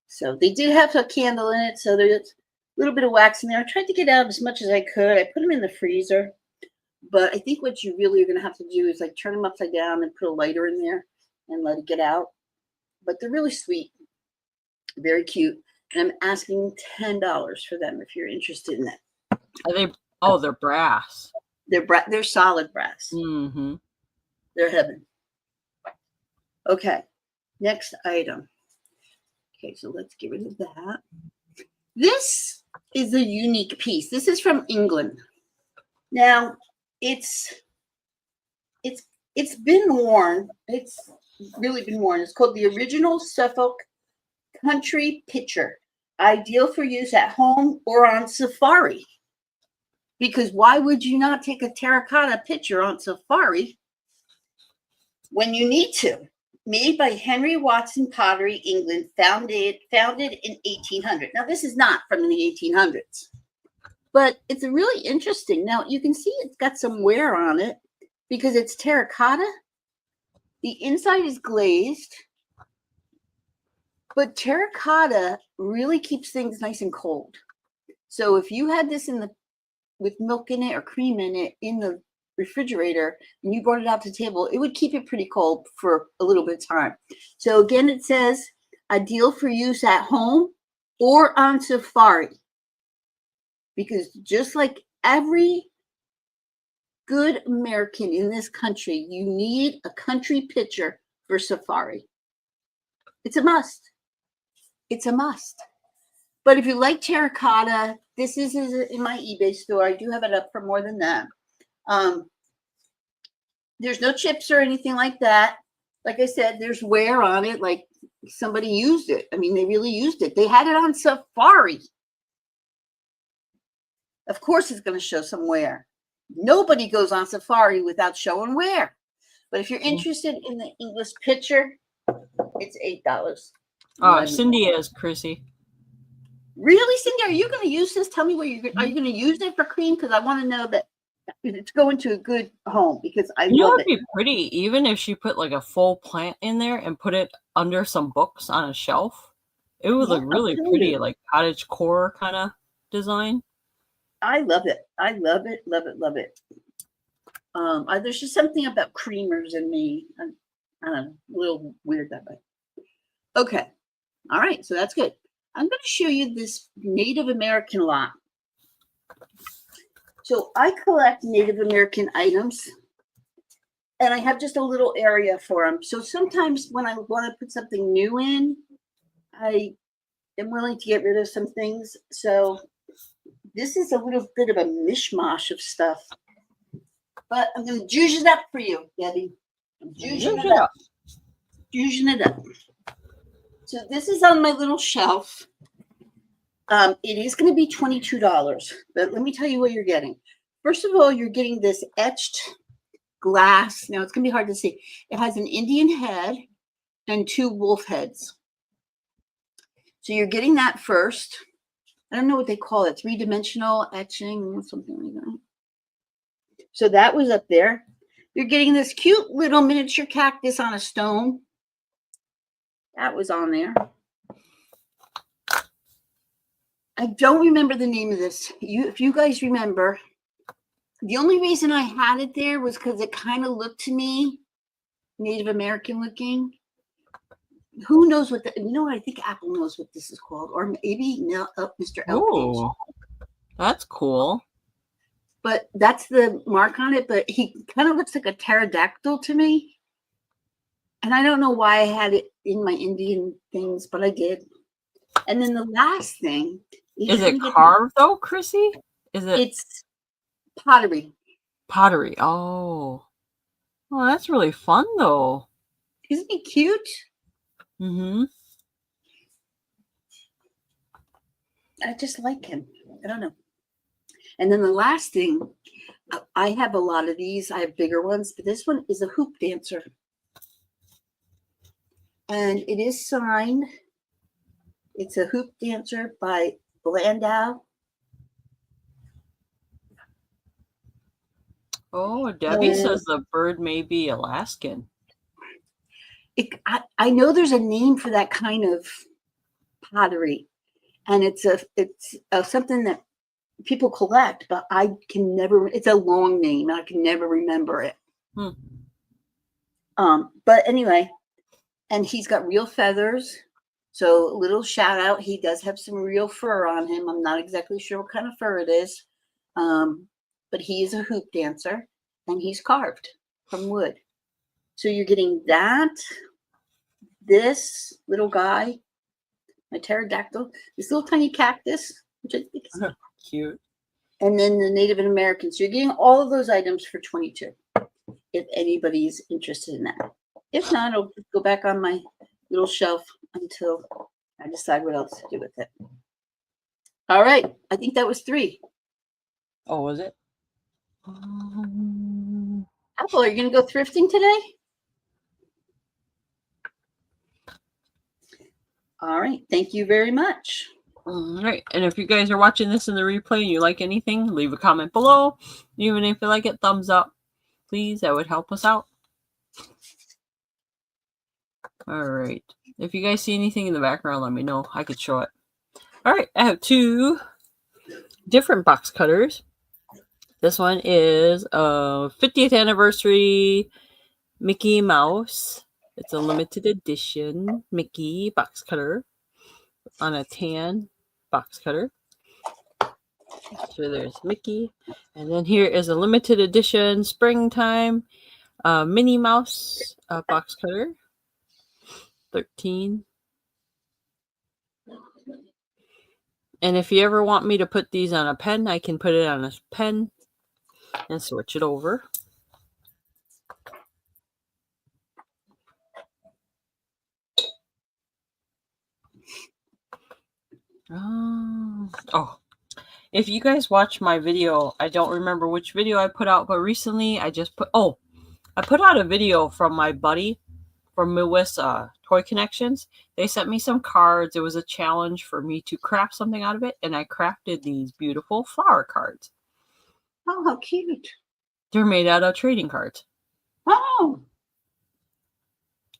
So they did have a candle in it, so there's a little bit of wax in there. I tried to get out as much as I could. I put them in the freezer, but I think what you really are going to have to do is like turn them upside down and put a lighter in there and let it get out. But they're really sweet, very cute, and I'm asking $10 for them if you're interested in that. Are they? Oh, they're brass. They're solid brass. Mm-hmm. They're heaven. Okay, next item. Okay, so let's get rid of that. This is a unique piece. This is from England. Now, it's been worn. It's really been worn. It's called the Original Suffolk Country Pitcher, ideal for use at home or on safari. Because why would you not take a terracotta pitcher on safari when you need to? Made by Henry Watson Pottery, England, founded in 1800. Now, this is not from the 1800s, but it's really interesting. Now, you can see it's got some wear on it because it's terracotta. The inside is glazed, but terracotta really keeps things nice and cold. So if you had this with milk in it or cream in it in the refrigerator and you brought it out to the table, it would keep it pretty cold for a little bit of time. So again, it says ideal for use at home or on safari, because just like every good American in this country, you need a country pitcher for safari. It's a must. It's a must. But if you like terracotta, this is in my eBay store. I do have it up for more than that. There's no chips or anything like that. Like I said, there's wear on it, like somebody used it. I mean, they really used it. They had it on safari. Of course, it's going to show some wear. Nobody goes on safari without showing wear. But if you're interested in the English pitcher, it's $8. Oh, Cindy is, Chrissy. Really, Cindy? Are you going to use this? Tell me are you going to use it for cream? Because I want to know that It's going to a good home because I You know, love it'd it. be pretty, even if she put like a full plant in there and put it under some books on a shelf. It would Yeah, look I'm really telling pretty, you, like cottage core kind of design. I love it. I love it, love it, love it. There's just something about creamers in me. I don't know, a little weird that way. Okay, all right, so that's good. I'm going to show you this Native American lot. So I collect Native American items, and I have just a little area for them. So sometimes when I want to put something new in, I am willing to get rid of some things. So this is a little bit of a mishmash of stuff. But I'm going to juice it up for you, Debbie. I'm juicing it up. Juicing it up. So this is on my little shelf. It is going to be $22, but let me tell you what you're getting. First of all, you're getting this etched glass. Now it's going to be hard to see. It has an Indian head and 2 wolf heads. So you're getting that first. I don't know what they call it, 3-dimensional etching or something like that. So that was up there. You're getting this cute little miniature cactus on a stone. That was on there. I don't remember the name of this. If you guys remember, the only reason I had it there was because it kind of looked to me Native American looking. Who knows what I think Apple knows what this is called, or maybe Mr. Elkpage. Oh, that's cool. But that's the mark on it. But he kind of looks like a pterodactyl to me. And I don't know why I had it in my Indian things, but I did. And then the last thing is it carved though, Chrissy? It's pottery. Pottery. Oh, well, that's really fun though. Isn't he cute? Mm-hmm. I just like him. I don't know. And then the last thing, I have a lot of these. I have bigger ones, but this one is a hoop dancer. And it is signed. It's a hoop dancer by Landau. Oh, Debbie says the bird may be Alaskan. I know there's a name for that kind of pottery, and it's something that people collect, but I can never. It's a long name, and I can never remember it. But anyway, and he's got real feathers. So a little shout out. He does have some real fur on him. I'm not exactly sure what kind of fur it is. But he is a hoop dancer, and he's carved from wood. So you're getting that, this little guy, my pterodactyl, this little tiny cactus, which I think is cute. And then the Native Americans. So you're getting all of those items for $22, if anybody's interested in that. If not, I'll go back on my little shelf until I decide what else to do with it. All right. I think that was 3. Oh, was it? Apple, are you going to go thrifting today? All right. Thank you very much. All right. And if you guys are watching this in the replay and you like anything, leave a comment below. Even if you like it, thumbs up. Please, that would help us out. All right. If you guys see anything in the background, let me know. I could show it. All right. I have 2 different box cutters. This one is a 50th anniversary Mickey Mouse. It's a limited edition Mickey box cutter on a tan box cutter. So there's Mickey. And then here is a limited edition springtime Minnie Mouse box cutter. 13. And if you ever want me to put these on a pen, I can put it on a pen and switch it over. Oh, if you guys watch my video, I don't remember which video I put out, but recently I put out a video from my buddy from Midwest Toy Connections. They sent me some cards. It was a challenge for me to craft something out of it, and I crafted these beautiful flower cards. Oh, how cute. They're made out of trading cards. Oh.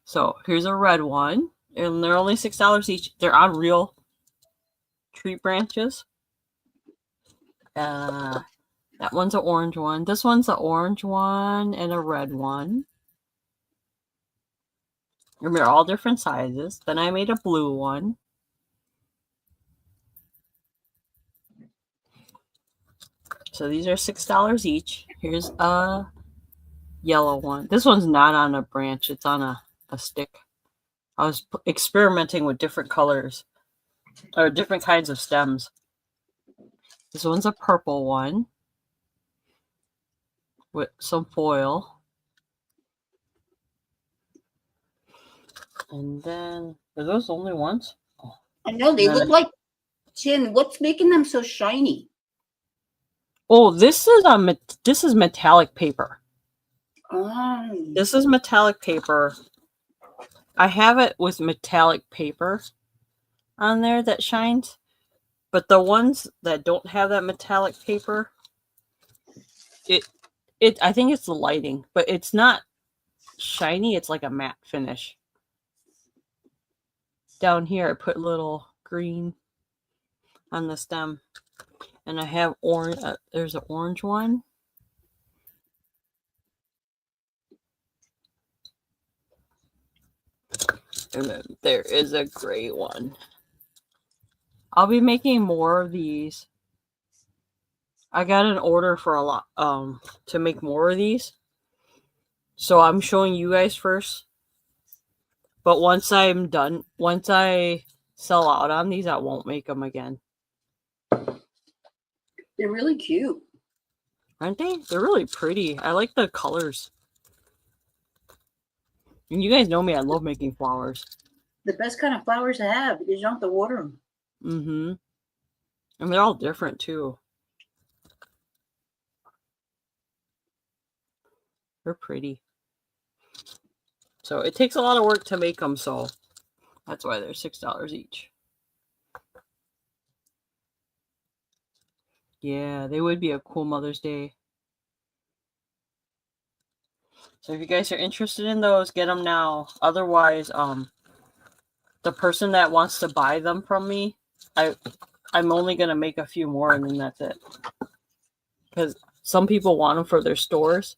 So here's a red one. And they're only $6 each. They're on real tree branches. That one's an orange one. This one's an orange one and a red one. And they're all different sizes. Then I made a blue one. So these are $6 each. Here's a yellow one. This one's not on a branch. It's on a stick. I was experimenting with different colors or different kinds of stems. This one's a purple one with some foil. And then, are those the only ones? Oh. I know, they look like tin. What's making them so shiny? Oh, this is metallic paper. Oh. This is metallic paper. I have it with metallic paper on there that shines. But the ones that don't have that metallic paper, I think it's the lighting, but it's not shiny. It's like a matte finish. Down here, I put little green on the stem. And I have orange. There's an orange one. And then there is a gray one. I'll be making more of these. I got an order for a lot to make more of these. So I'm showing you guys first. But once I'm done, once I sell out on these, I won't make them again. They're really cute. Aren't they? They're really pretty. I like the colors. And you guys know me, I love making flowers. The best kind of flowers to have because you don't have to water them. Mm-hmm. And they're all different too. They're pretty. So it takes a lot of work to make them, so that's why they're $6 each. Yeah, they would be a cool Mother's Day. So if you guys are interested in those, get them now. Otherwise, the person that wants to buy them from me, I'm only gonna make a few more and then that's it. Because some people want them for their stores.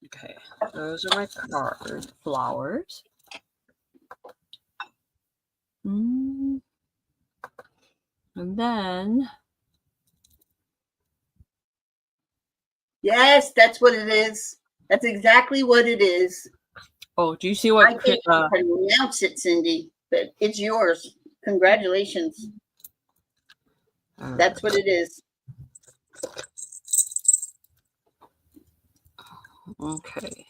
Okay, those are my card flowers. And then, yes, that's what it is. That's exactly what it is. oh, do you see what? I can't pronounce it, Cindy, but it's yours. Congratulations. That's what it is. Okay.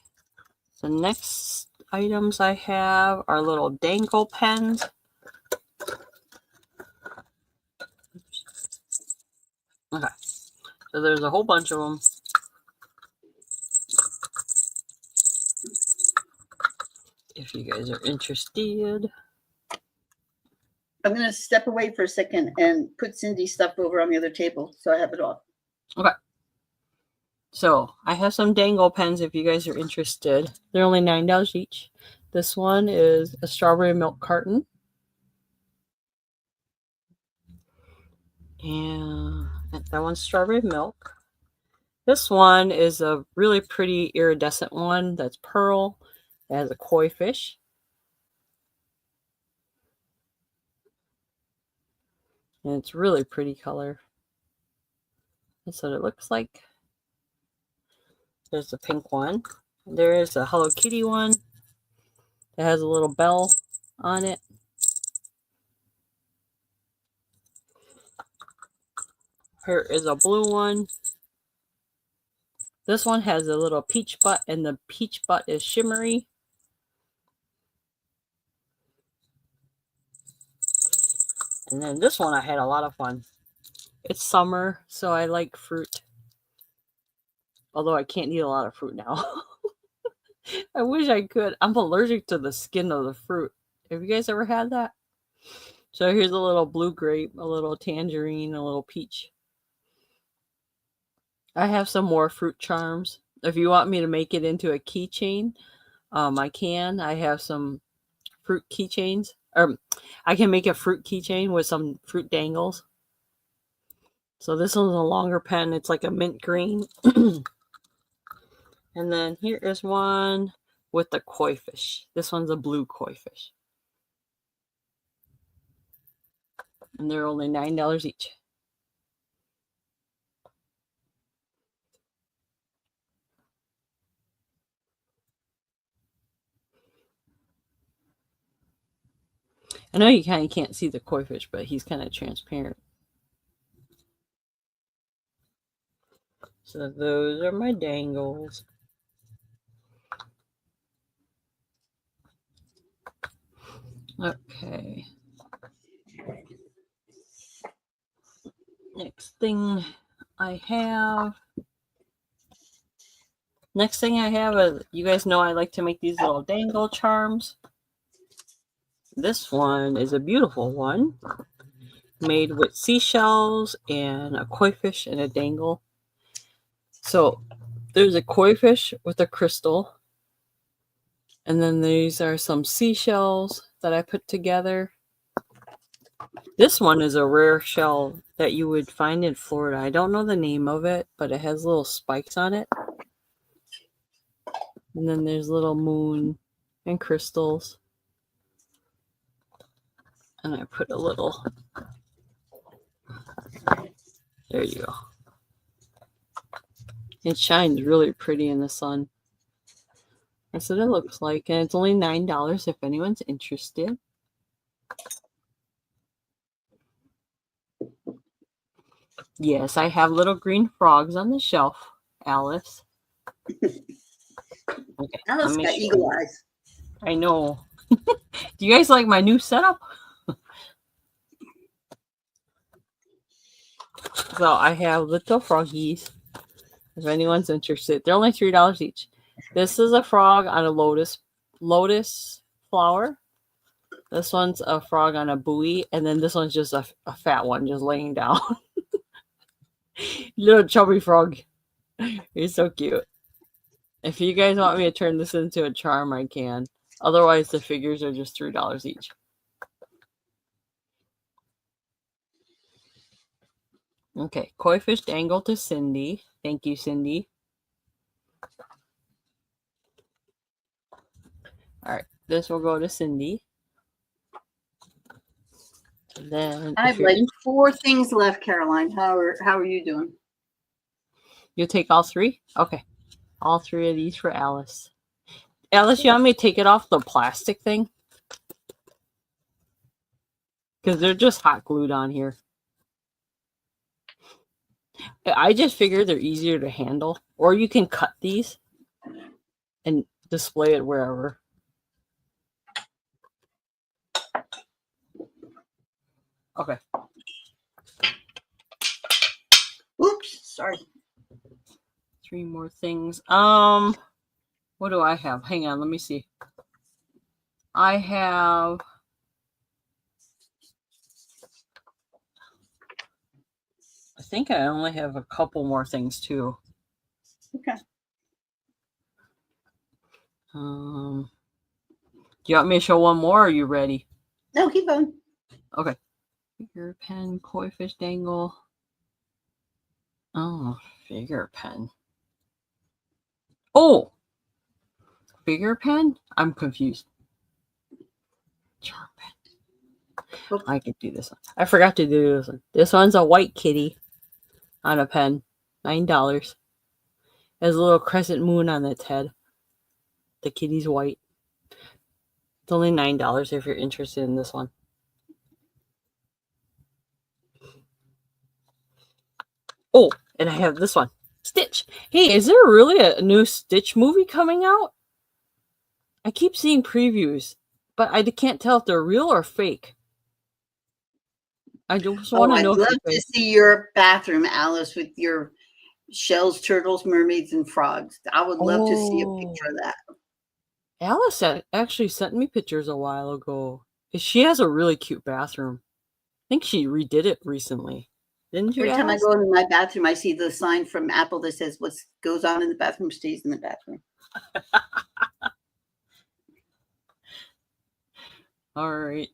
The next items I have are little dangle pens. Okay. So there's a whole bunch of them. If you guys are interested. I'm going to step away for a second and put Cindy's stuff over on the other table so I have it all. Okay. So I have some dangle pens if you guys are interested. They're only $9 each. This one is a strawberry milk carton. And that one's strawberry milk. This one is a really pretty iridescent one that's pearl. It has a koi fish. And it's really pretty color. That's what it looks like. There's the pink one. There is a Hello Kitty one. It has a little bell on it. Here is a blue one. This one has a little peach butt, and the peach butt is shimmery. And then this one I had a lot of fun. It's summer, so I like fruit. Although I can't eat a lot of fruit now. I wish I could. I'm allergic to the skin of the fruit. Have you guys ever had that? So here's a little blue grape, a little tangerine, a little peach. I have some more fruit charms. If you want me to make it into a keychain, I can. I have some fruit keychains. Or I can make a fruit keychain with some fruit dangles. So this one's a longer pen. It's like a mint green. And then here is one with the koi fish. This one's a blue koi fish. And they're only $9 each. I know you kind of can't see the koi fish, but he's kind of transparent. So those are my dangles. Okay. Next thing I have is, you guys know I like to make these little dangle charms. This one is a beautiful one, made with seashells and a koi fish and a dangle. So there's a koi fish with a crystal, and then these are some seashells that I put together. This one is a rare shell that you would find in Florida. I don't know the name of it, but it has little spikes on it. And then there's little moon and crystals. And I put a little, there you go. It shines really pretty in the sun. That's what it looks like. And it's only $9 if anyone's interested. Yes, I have little green frogs on the shelf, Alice. Okay, Alice got eagle eyes. I know. Do you guys like my new setup? So I have little froggies. If anyone's interested, they're only $3 each. This is a frog on a lotus flower. This one's a frog on a buoy, and then this one's just a fat one just laying down. Little chubby frog. He's so cute. If you guys want me to turn this into a charm, I can. Otherwise, the figures are just $3 each. Okay, koi fish dangle to Cindy. Thank you, Cindy. All right, this will go to Cindy. And then I have like 4 things left, Caroline. How are you doing? You'll take all 3? Okay. All 3 of these for Alice. Alice, you want me to take it off the plastic thing? Because they're just hot glued on here. I just figured they're easier to handle. Or you can cut these and display it wherever. Okay. Oops, sorry. 3 more things. What do I have? Hang on, let me see. I think I only have a couple more things too. Okay. Do you want me to show one more, or are you ready? No, keep going. Okay. Figure pen, koi fish dangle. Oh, figure pen. Oh! Figure pen? I'm confused. Charm pen. Oops. I could do this one. I forgot to do this one. This one's a white kitty on a pen. $9. Has a little crescent moon on its head. The kitty's white. It's only $9 if you're interested in this one. Oh, and I have this one. Stitch. Hey, is there really a new Stitch movie coming out? I keep seeing previews, but I can't tell if they're real or fake. I just want to know. I'd love to see your bathroom, Alice, with your shells, turtles, mermaids, and frogs. I would love to see a picture of that. Alice actually sent me pictures a while ago. She has a really cute bathroom. I think she redid it recently. Didn't you Every time I ask? go into my bathroom, I see the sign from Apple that says what goes on in the bathroom stays in the bathroom. All right.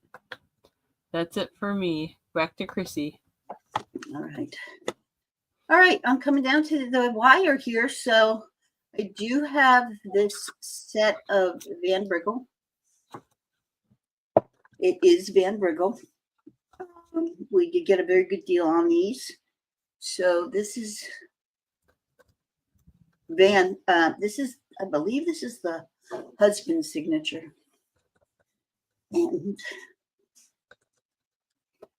That's it for me. Back to Chrissy. All right. All right, I'm coming down to the wire here. So I do have this set of Van Briggle. It is Van Briggle. We did get a very good deal on these. So this is Van. This is, I believe, this is the husband's signature, and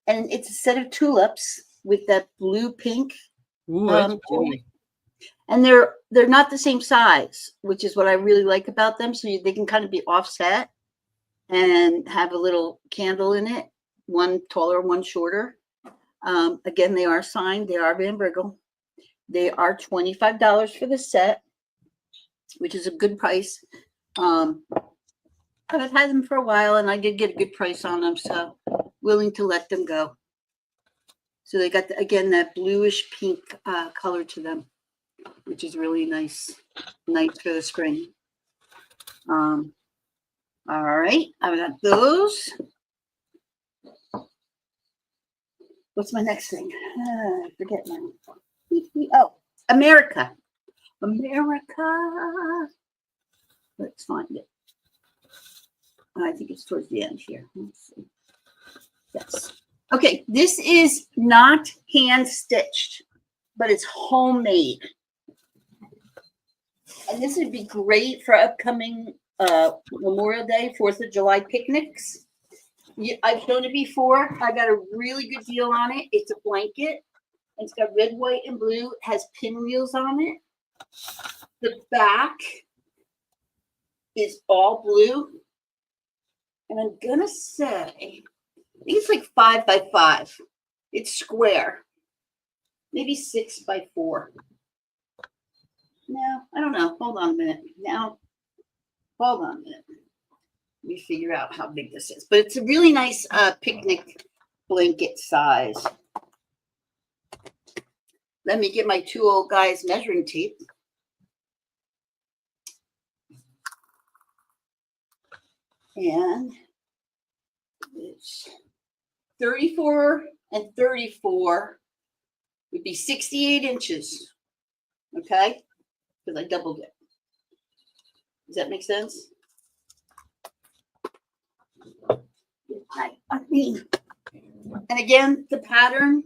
it's a set of tulips with that blue pink. Ooh, that's pretty. And they're not the same size, which is what I really like about them. So they can kind of be offset and have a little candle in it, one taller, one shorter. Again, they are signed. They are Van Briggle. They are $25 for the set, which is a good price. I've had them for a while, and I did get a good price on them, so willing to let them go. So they got, again, that bluish pink color to them, which is really nice for the spring. All right, I've got those. What's my next thing? I forget now. Oh, America. Let's find it. I think it's towards the end here. Let's see. Yes. Okay, this is not hand stitched, but it's homemade. And this would be great for upcoming Memorial Day, 4th of July picnics. I've shown it before. I got a really good deal on it. It's a blanket. It's got red, white, and blue. It has pinwheels on it. The back is all blue. And I'm going to say, I think it's like 5 by 5. It's square. Maybe 6 by 4. No, I don't know. Hold on a minute. Hold on a minute. Let me figure out how big this is. But it's a really nice picnic blanket size. Let me get my 2 old guys measuring tape. And it's 34 and 34 would be 68 inches. Okay? Because I doubled it. Does that make sense? I mean, and again, the pattern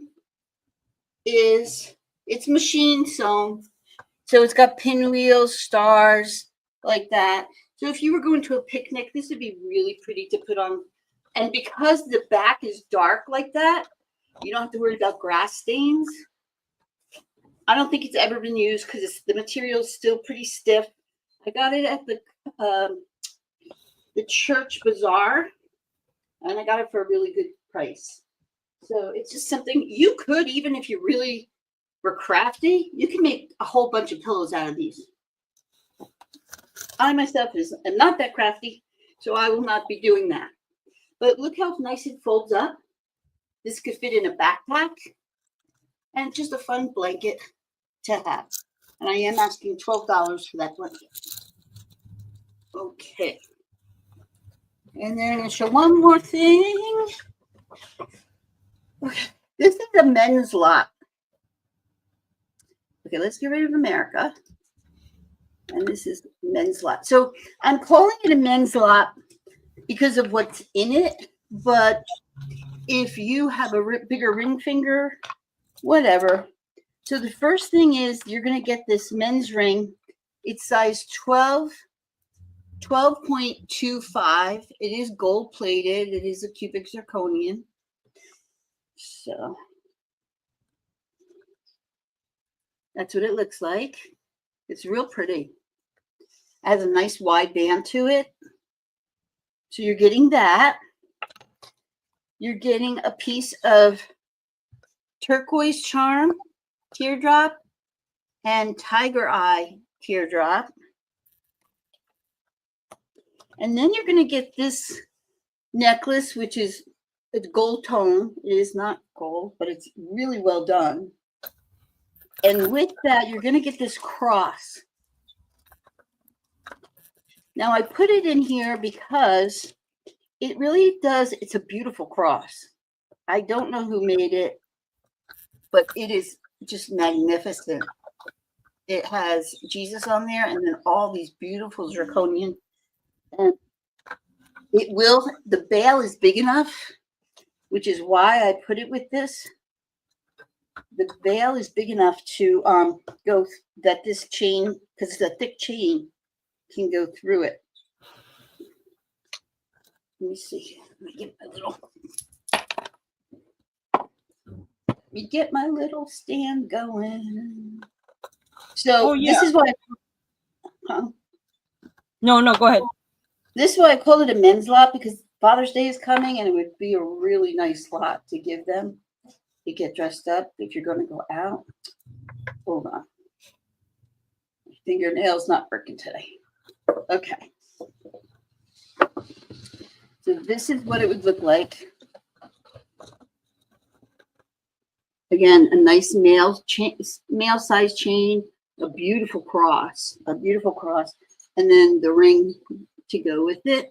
is, it's machine sewn. So it's got pinwheels, stars, like that. So if you were going to a picnic, this would be really pretty to put on. And because the back is dark like that, you don't have to worry about grass stains. I don't think it's ever been used because the material is still pretty stiff. I got it at the church bazaar, and I got it for a really good price. So it's just something you could, even if you really were crafty, you can make a whole bunch of pillows out of these. I myself am not that crafty, so I will not be doing that. But look how nice it folds up. This could fit in a backpack, and it's just a fun blanket to have. And I am asking $12 for that blanket. Okay. And then I'm going to show one more thing. Okay. This is a men's lot. Okay, let's get rid of America. And this is men's lot. So I'm calling it a men's lot because of what's in it. But if you have a bigger ring finger, whatever. So the first thing is you're going to get this men's ring. It's size 12.25. It is gold plated. It is a cubic zirconian. So that's what it looks like. It's real pretty. It has a nice wide band to it. So you're getting that. You're getting a piece of turquoise charm teardrop and tiger eye teardrop. And then you're going to get this necklace, which is a gold tone. It is not gold, but it's really well done. And with that, you're going to get this cross. Now, I put it in here because it really does. It's a beautiful cross. I don't know who made it, but it is just magnificent. It has Jesus on there and then all these beautiful zirconian. And it will, the bail is big enough, which is why I put it with this. The bail is big enough to go that this chain, because it's a thick chain, can go through it. Let me see. Let me get my little stand going. So this is why. No, go ahead. This is why I call it a men's lot, because Father's Day is coming, and it would be a really nice lot to give them to get dressed up if you're going to go out. Hold on. My fingernail's not working today. Okay. So this is what it would look like. Again, a nice male size chain, a beautiful cross, and then the ring to go with it.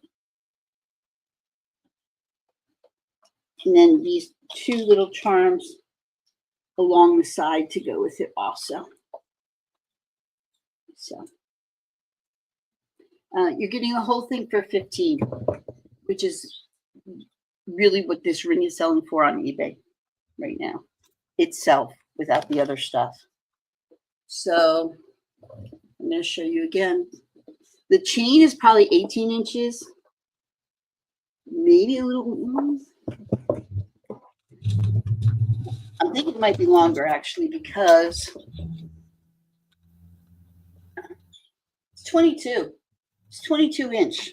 And then these two little charms along the side to go with it also. So you're getting the whole thing for $15, which is really what this ring is selling for on eBay right now itself, without the other stuff. So I'm going to show you again. The chain is probably 18 inches, maybe a little. I'm thinking it might be longer actually, because it's 22. It's 22 inch.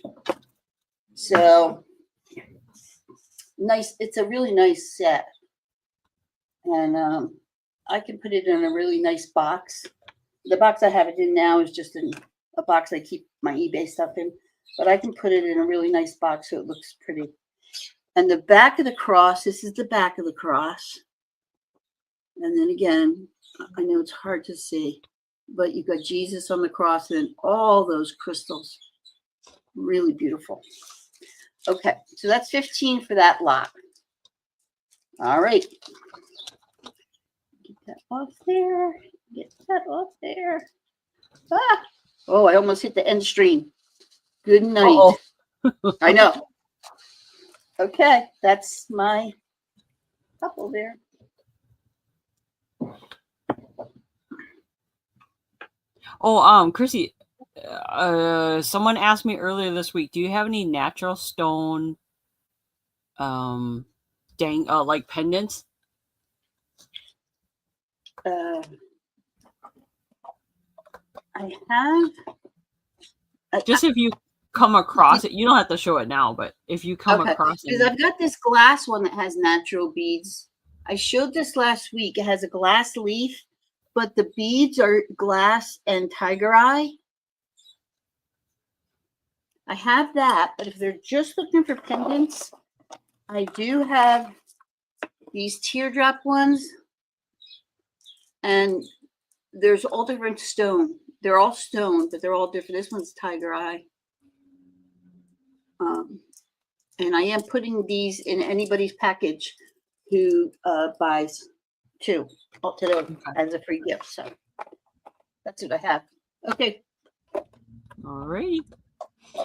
So nice. It's a really nice set. And I can put it in a really nice box. The box I have it in now is just in a box I keep my eBay stuff in, but I can put it in a really nice box so it looks pretty. And the back of the cross, this is the back of the cross. And then again, I know it's hard to see, but you've got Jesus on the cross and all those crystals. Really beautiful. Okay, so that's 15 for that lot. All right. Get that off there. Get that off there. Ah! Oh, I almost hit the end stream. Good night. I know. Okay, that's my couple there. Oh, Chrissy, someone asked me earlier this week, do you have any natural stone like pendants? I have. Just if you come across it, you don't have to show it now, but if you come across it. Because I've got this glass one that has natural beads. I showed this last week. It has a glass leaf, but the beads are glass and tiger eye. I have that, but if they're just looking for pendants, I do have these teardrop ones, and there's all different stone. They're all stone, but they're all different. This one's tiger eye. And I am putting these in anybody's package who buys two today as a free gift. So that's what I have. Okay. All right.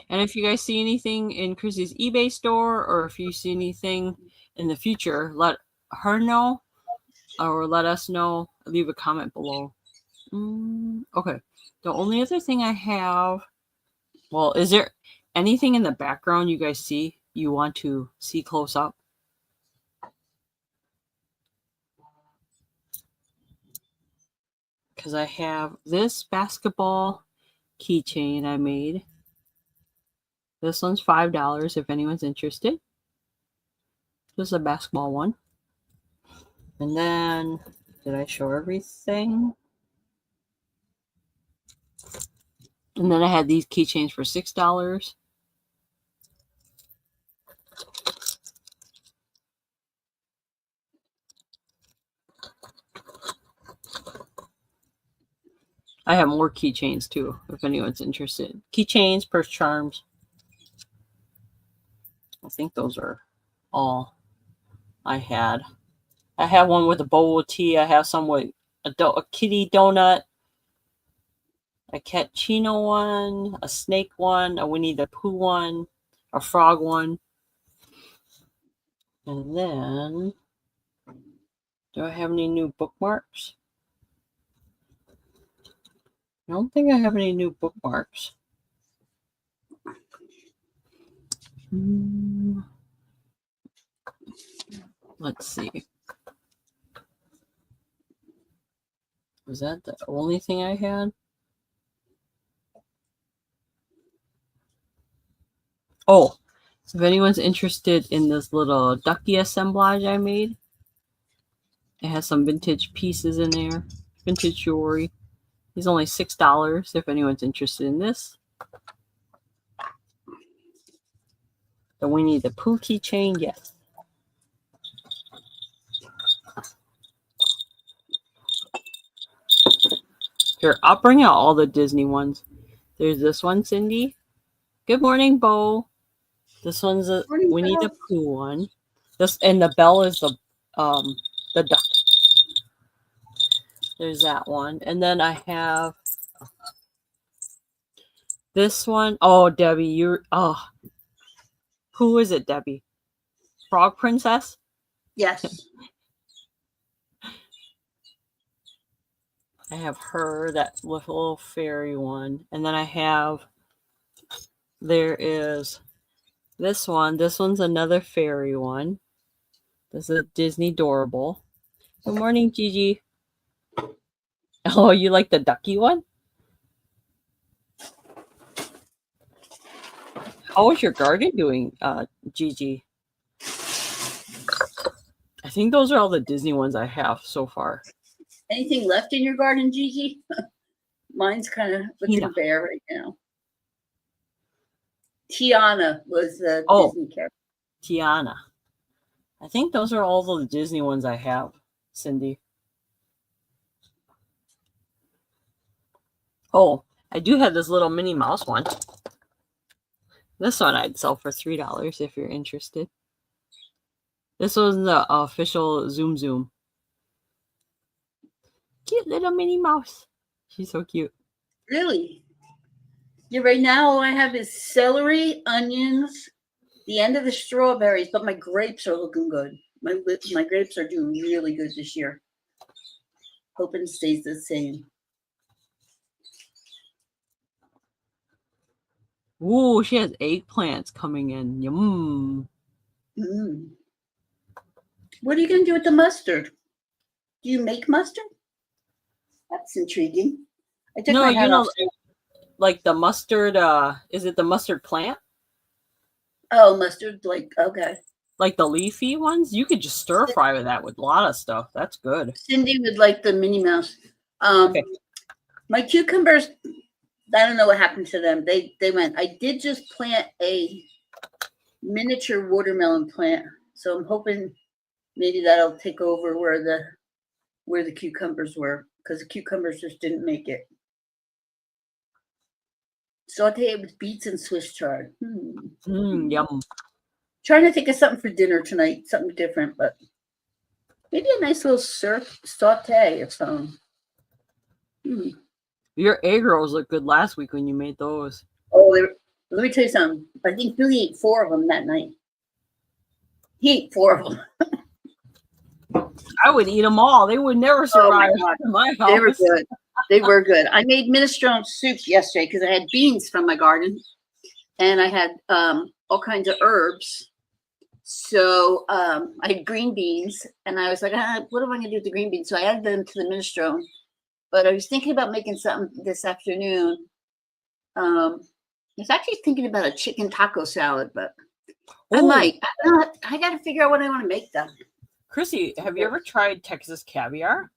And if you guys see anything in Chrissy's eBay store, or if you see anything in the future, let her know or let us know. Leave a comment below. Okay. The only other thing I have, well, is there anything in the background you guys see you want to see close up? Because I have this basketball keychain I made. This one's $5 if anyone's interested. This is a basketball one. And then, did I show everything? And then I had these keychains for $6. I have more keychains too, if anyone's interested. Keychains, purse charms. I think those are all I had. I have one with a bowl of tea. I have some with a kitty donut, a cappuccino one, a snake one, a Winnie the Pooh one, a frog one. And then, do I have any new bookmarks? I don't think I have any new bookmarks. Let's see. Was that the only thing I had? Oh, so if anyone's interested in this little ducky assemblage I made, it has some vintage pieces in there, vintage jewelry. It's only $6 if anyone's interested in this. The Winnie the Pooh keychain, yes. Here, I'll bring out all the Disney ones. There's this one, Cindy. Good morning, Bo. This one's a Winnie the Pooh one. This and the bell is the duck. There's that one, and then I have this one. Oh, Debbie, you're who is it, Debbie? Frog Princess? Yes. I have her, that little fairy one. And then I have, there is this one. This one's another fairy one. This is a Disney Dorable. Good morning, Gigi. Oh, you like the ducky one? How is your garden doing, Gigi? I think those are all the Disney ones I have so far. Anything left in your garden, Gigi? Mine's kind of looking bare right now. Tiana was the Disney character. Tiana. I think those are all the Disney ones I have, Cindy. Oh, I do have this little Minnie Mouse one. This one I'd sell for $3 if you're interested. This was the official Zoom Zoom. Cute little Minnie Mouse. She's so cute. Really? Yeah, right now all I have is celery, onions, the end of the strawberries, but my grapes are looking good. My grapes are doing really good this year. Hoping it stays the same. Ooh, she has eggplants coming in. Yum. Mm. What are you going to do with the mustard? Do you make mustard? That's intriguing. I took my hat off. Like the mustard, is it the mustard plant? Oh, mustard, okay. Like the leafy ones? You could just stir fry with that with a lot of stuff. That's good. Cindy would like the Minnie Mouse. Okay. My cucumbers, I don't know what happened to them. They went. I did just plant a miniature watermelon plant, so I'm hoping maybe that'll take over where the cucumbers were, because the cucumbers just didn't make it. Saute it with beets and Swiss chard. Yum. Trying to think of something for dinner tonight, something different, but maybe a nice little saute or something. Your egg rolls looked good last week when you made those. Oh, let me tell you something. I think Billy ate 4 of them that night. He ate 4 of them. I would eat them all. They would never survive in my house. They were good. They were good. I made minestrone soup yesterday because I had beans from my garden, and I had all kinds of herbs. So I had green beans, and I was like, what am I going to do with the green beans? So I added them to the minestrone. But I was thinking about making something this afternoon. I was actually thinking about a chicken taco salad, but I might. I got to figure out what I want to make though. Chrissy, have you ever tried Texas caviar?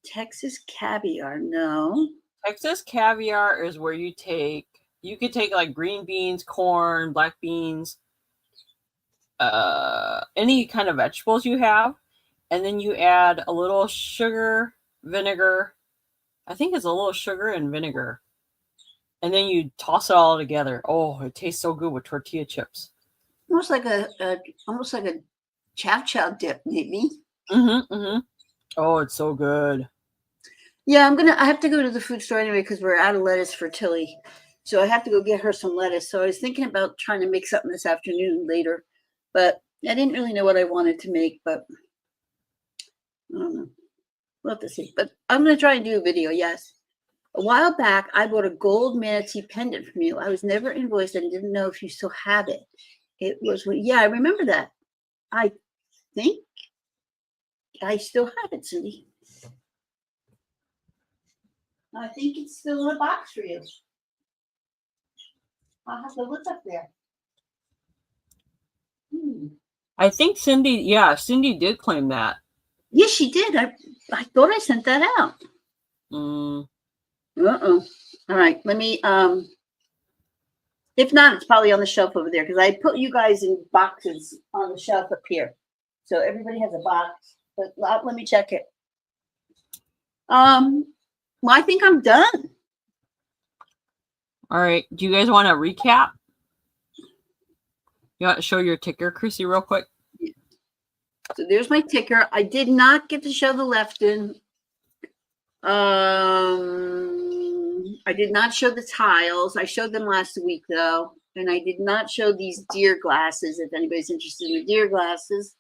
Texas caviar, no. Texas caviar is where you could take like green beans, corn, black beans, any kind of vegetables you have, and then you add a little sugar, vinegar, I think it's a little sugar and vinegar. And then you toss it all together. Oh, it tastes so good with tortilla chips. Almost like a chow chow dip, maybe. Oh, it's so good. Yeah, I have to go to the food store anyway because we're out of lettuce for Tilly. So I have to go get her some lettuce. So I was thinking about trying to make something this afternoon later, but I didn't really know what I wanted to make, but I don't know. We'll have to see. But I'm going to try and do a video, yes. A while back, I bought a gold manatee pendant from you. I was never invoiced and didn't know if you still have it. It was, yeah, I remember that. I think I still have it, Cindy. I think it's still in a box for you. I'll have to look up there. I think Cindy did claim that. Yes, she did. I thought I sent that out. Uh-oh. All right, let me, if not, it's probably on the shelf over there because I put you guys in boxes on the shelf up here. So everybody has a box, but let me check it. Well, I think I'm done. All right. Do you guys want to recap? You want to show your ticker, Chrissy, real quick? So there's my ticker. I did not get to show the left in. I did not show the tiles. I showed them last week though, and I did not show these deer glasses. If anybody's interested in the deer glasses,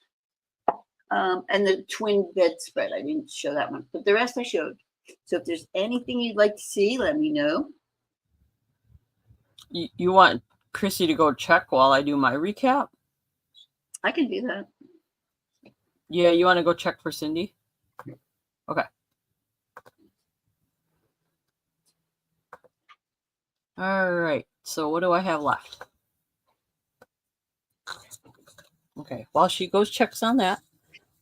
and the twin bedspread, I didn't show that one, but the rest I showed. So if there's anything you'd like to see, let me know. You want Chrissy to go check while I do my recap? I can do that. Yeah, you want to go check for Cindy? Okay. All right. So what do I have left? Okay. While she goes checks on that,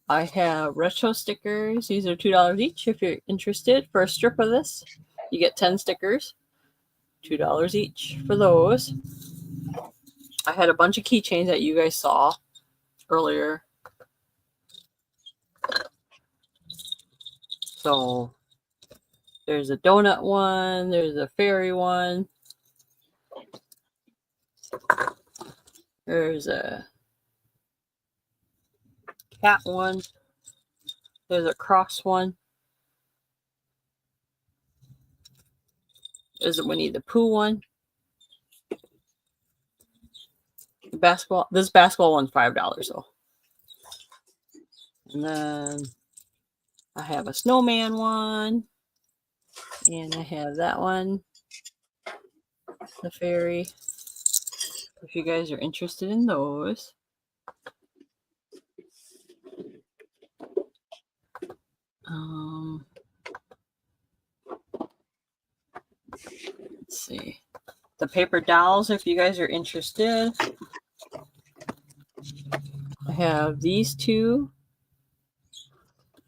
I have retro stickers. These are $2 each. If you're interested for a strip of this, you get 10 stickers. $2 each for those. I had a bunch of keychains that you guys saw earlier. So there's a donut one. There's a fairy one. There's a cat one. There's a cross one. There's a Winnie the Pooh one. This basketball one's $5 though. And then I have a snowman one. And I have that one. The fairy. If you guys are interested in those. Let's see. The paper dolls, if you guys are interested. I have these two.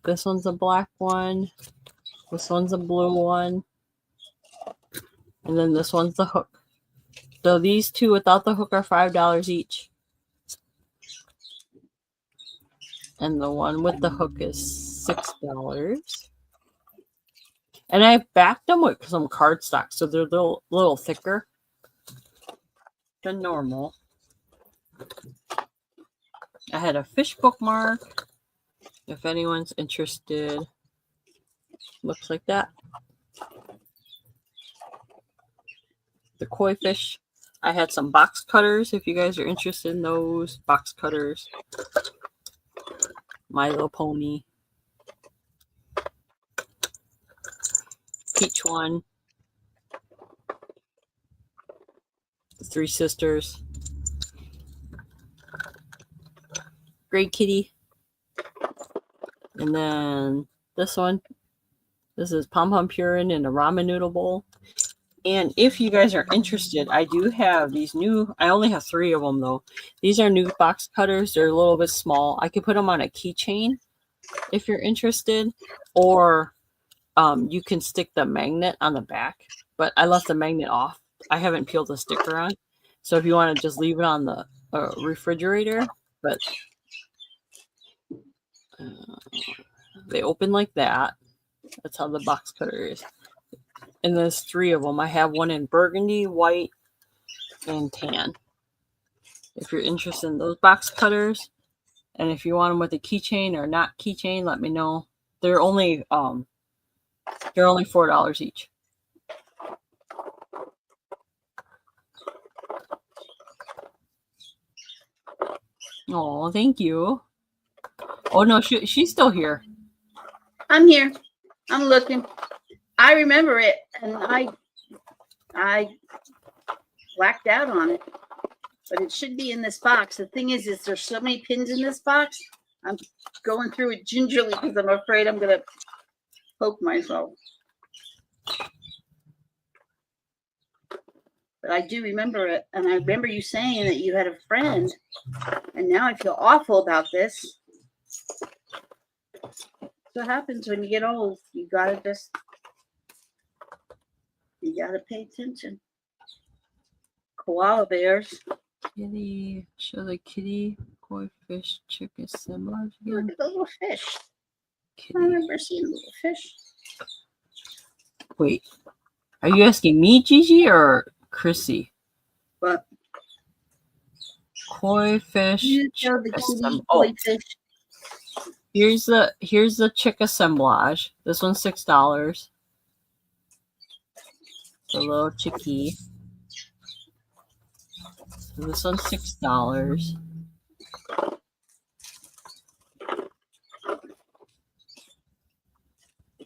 This one's a black one. This one's a blue one. And then this one's the hook. So these two without the hook are $5 each. And the one with the hook is $6. And I backed them with some cardstock, so they're a little thicker than normal. I had a fish bookmark, if anyone's interested. Looks like that. The koi fish. I had some box cutters, if you guys are interested in those. Box cutters. My Little Pony. Peach one. The Three Sisters. Gray Kitty. And then this one. This is Pom Pom Purin in a ramen noodle bowl. And if you guys are interested, I do have these new, I only have 3 of them though. These are new box cutters. They're a little bit small. I could put them on a keychain if you're interested. Or you can stick the magnet on the back. But I left the magnet off. I haven't peeled the sticker on. So if you want to just leave it on the refrigerator. But they open like that. That's how the box cutter is. And there's 3 of them. I have one in burgundy, white, and tan. If you're interested in those box cutters, and if you want them with a keychain or not keychain, let me know. They're only $4 each. Oh, thank you. Oh no, she's still here. I'm here. I'm looking. I remember it, and I blacked out on it, but it should be in this box. The thing is there's so many pins in this box. I'm going through it gingerly because I'm afraid I'm gonna poke myself. But I do remember it, and I remember you saying that you had a friend, and now I feel awful about this. What happens when you get old? You gotta pay attention. Koala bears. Kitty, show the kitty, koi fish, chicken assemblage again. Look at the little fish. Kitty. I remember seeing little fish. Wait, are you asking me, Gigi, or Chrissy? What? Koi fish. You show the kitty koi fish. Here's the chick assemblage. This one's $6. The little chickie. So this one's $6.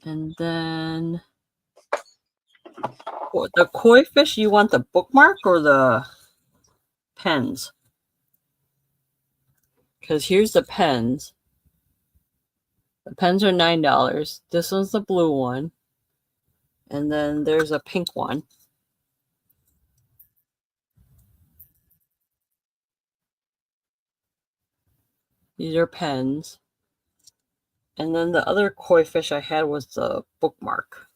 And then the koi fish, you want the bookmark or the pens? Because here's the pens. The pens are $9. This one's the blue one. And then there's a pink one. These are pens. And then the other koi fish I had was the bookmark.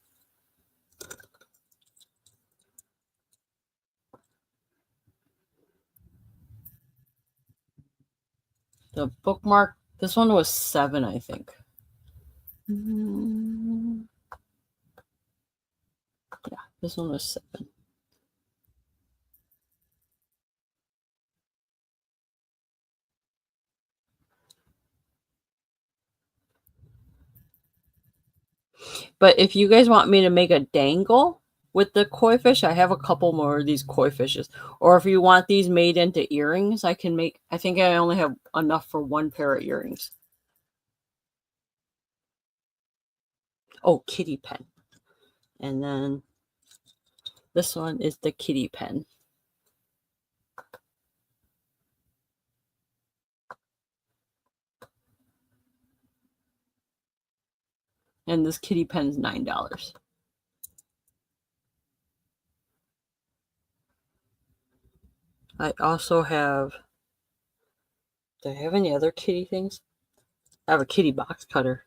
The bookmark, this one was $7, I think. Yeah, this one was $7. But if you guys want me to make a dangle with the koi fish, I have a couple more of these koi fishes. Or if you want these made into earrings, I can make, I think I only have enough for 1 pair of earrings. Oh, kitty pen. And then this one is the kitty pen. And this kitty pen's $9. I also have, do I have any other kitty things? I have a kitty box cutter.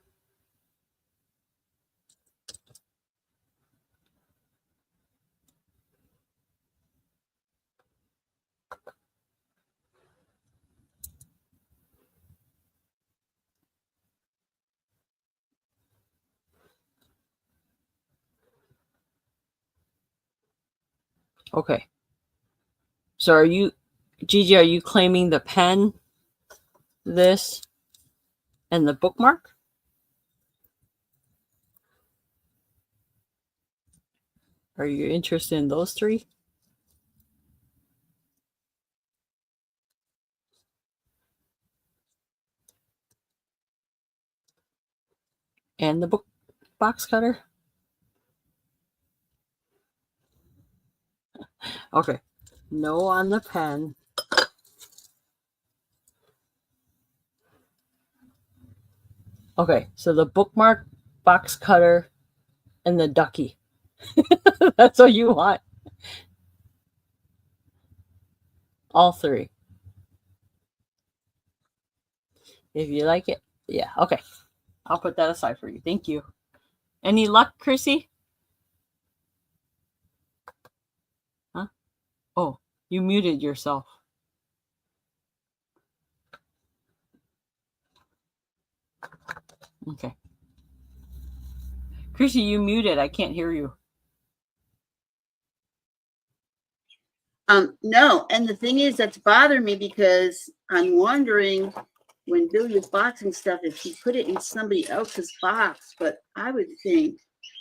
Okay. So are you, Gigi, are you claiming the pen, this, and the bookmark? Are you interested in those 3? And the book box cutter? Okay. No on the pen. Okay, so the bookmark, box cutter, and the ducky. That's what you want. All 3. If you like it. Yeah, okay. I'll put that aside for you. Thank you. Any luck, Chrissy? Huh? Oh, you muted yourself. Okay. Chrissy, you muted. I can't hear you. No, and the thing is that's bothering me because I'm wondering when Billy was boxing stuff if he put it in somebody else's box, but I would think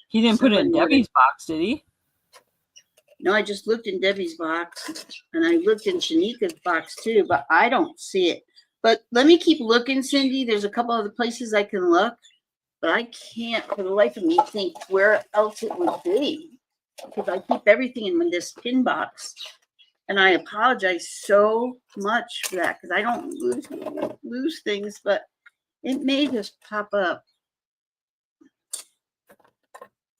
He didn't put it in somebody would. Debbie's box, did he? No, I just looked in Debbie's box and I looked in Shanika's box too, but I don't see it. But let me keep looking, Cindy. There's a couple other places I can look, but I can't for the life of me think where else it would be because I keep everything in this pin box. And I apologize so much for that because I don't lose things, but it may just pop up.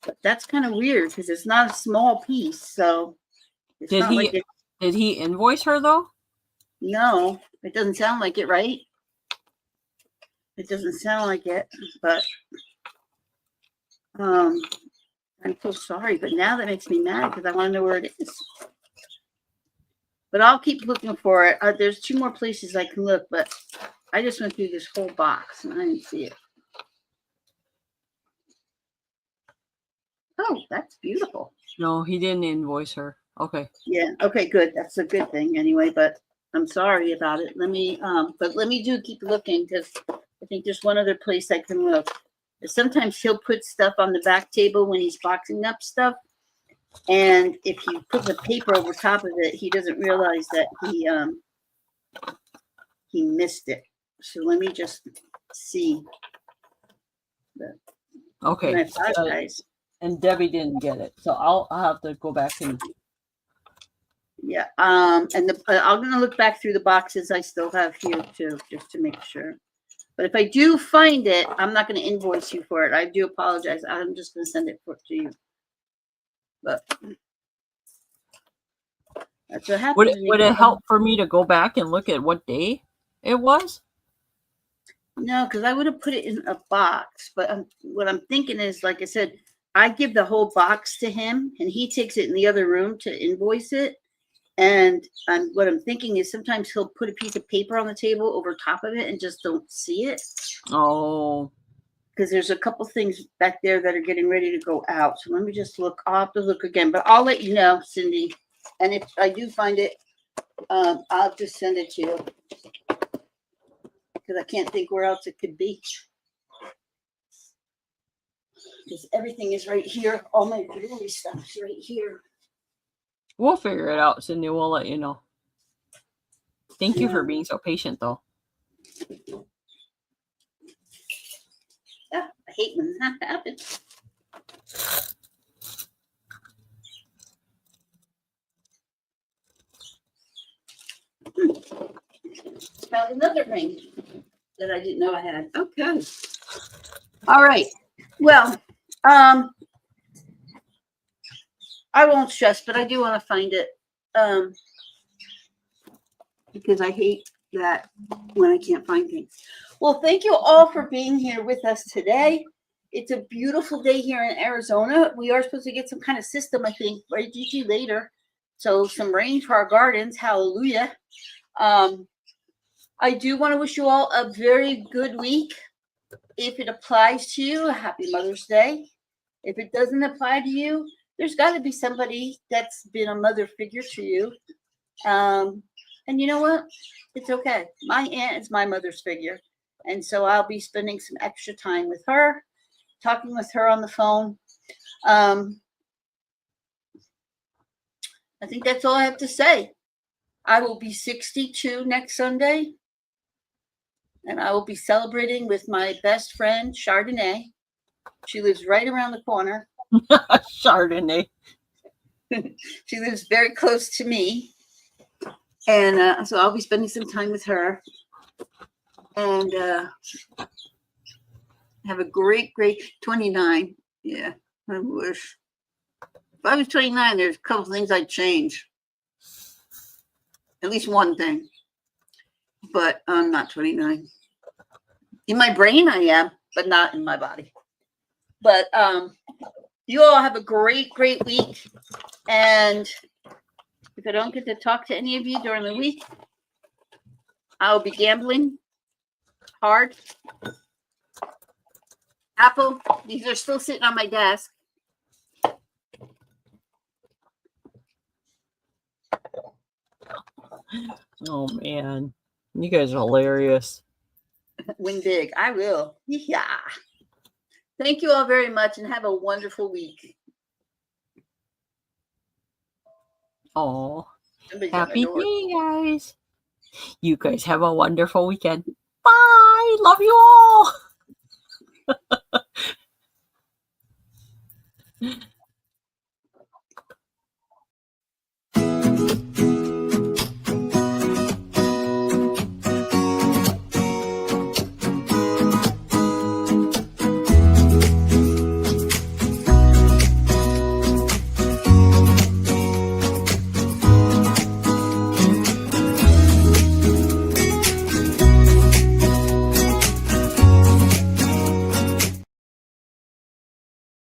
But that's kind of weird because it's not a small piece, so it's Did not he like it. did he invoice her though? No, it doesn't sound like it, right? It doesn't sound like it, but I'm so sorry. But now that makes me mad because I want to know where it is. But I'll keep looking for it. There's 2 more places I can look, but I just went through this whole box and I didn't see it. Oh, that's beautiful. No, he didn't invoice her. Okay. Yeah. Okay, good. That's a good thing anyway, but I'm sorry about it. Let me keep looking because I think there's one other place I can look. Sometimes he'll put stuff on the back table when he's boxing up stuff. And if he puts a paper over top of it, he doesn't realize that he missed it. So let me just see. Okay. And I apologize. And Debbie didn't get it, so I'll have to go back and. Yeah. I'm gonna look back through the boxes I still have here too, just to make sure. But if I do find it, I'm not gonna invoice you for it. I do apologize. I'm just gonna send it to you. But that's what happens. Would it help for me to go back and look at what day it was? No, because I would have put it in a box. But what I'm thinking is, like I said, I give the whole box to him, and he takes it in the other room to invoice it. And what I'm thinking is sometimes he'll put a piece of paper on the table over top of it and just don't see it. Oh. Because there's a couple things back there that are getting ready to go out. So let me just look. I'll have to look again, but I'll let you know, Cindy. And if I do find it, I'll just send it to you. Because I can't think where else it could be. Because everything is right here. All my jewelry stuff is right here. We'll figure it out, Cindy. We'll let you know. Thank you for being so patient, though. Yeah, I hate when that happens. Found another ring that I didn't know I had. Okay. All right. Well, I won't stress, but I do want to find it because I hate that when I can't find things. Well, thank you all for being here with us today. It's a beautiful day here in Arizona. We are supposed to get some kind of system, I think, right, Gigi, later. So some rain for our gardens. Hallelujah. I do want to wish you all a very good week. If it applies to you, happy Mother's Day. If it doesn't apply to you, there's got to be somebody that's been a mother figure to you. And you know what? It's okay. My aunt is my mother's figure. And so I'll be spending some extra time with her, talking with her on the phone. I think that's all I have to say. I will be 62 next Sunday. And I will be celebrating with my best friend, Chardonnay. She lives right around the corner. Chardonnay. She lives very close to me. And so I'll be spending some time with her. And have a great 29. Yeah, I wish. If I was 29, there's a couple things I'd change. At least one thing. But I'm not 29. In my brain, I am, but not in my body. But you all have a great week. And if I don't get to talk to any of you during the week, I'll be gambling hard. Apple, these are still sitting on my desk. Oh man, you guys are hilarious. Win big. I will. Yeah. Thank you all very much and have a wonderful week. Oh, Somebody's at my happy door. day, guys. You guys have a wonderful weekend. Bye. Love you all.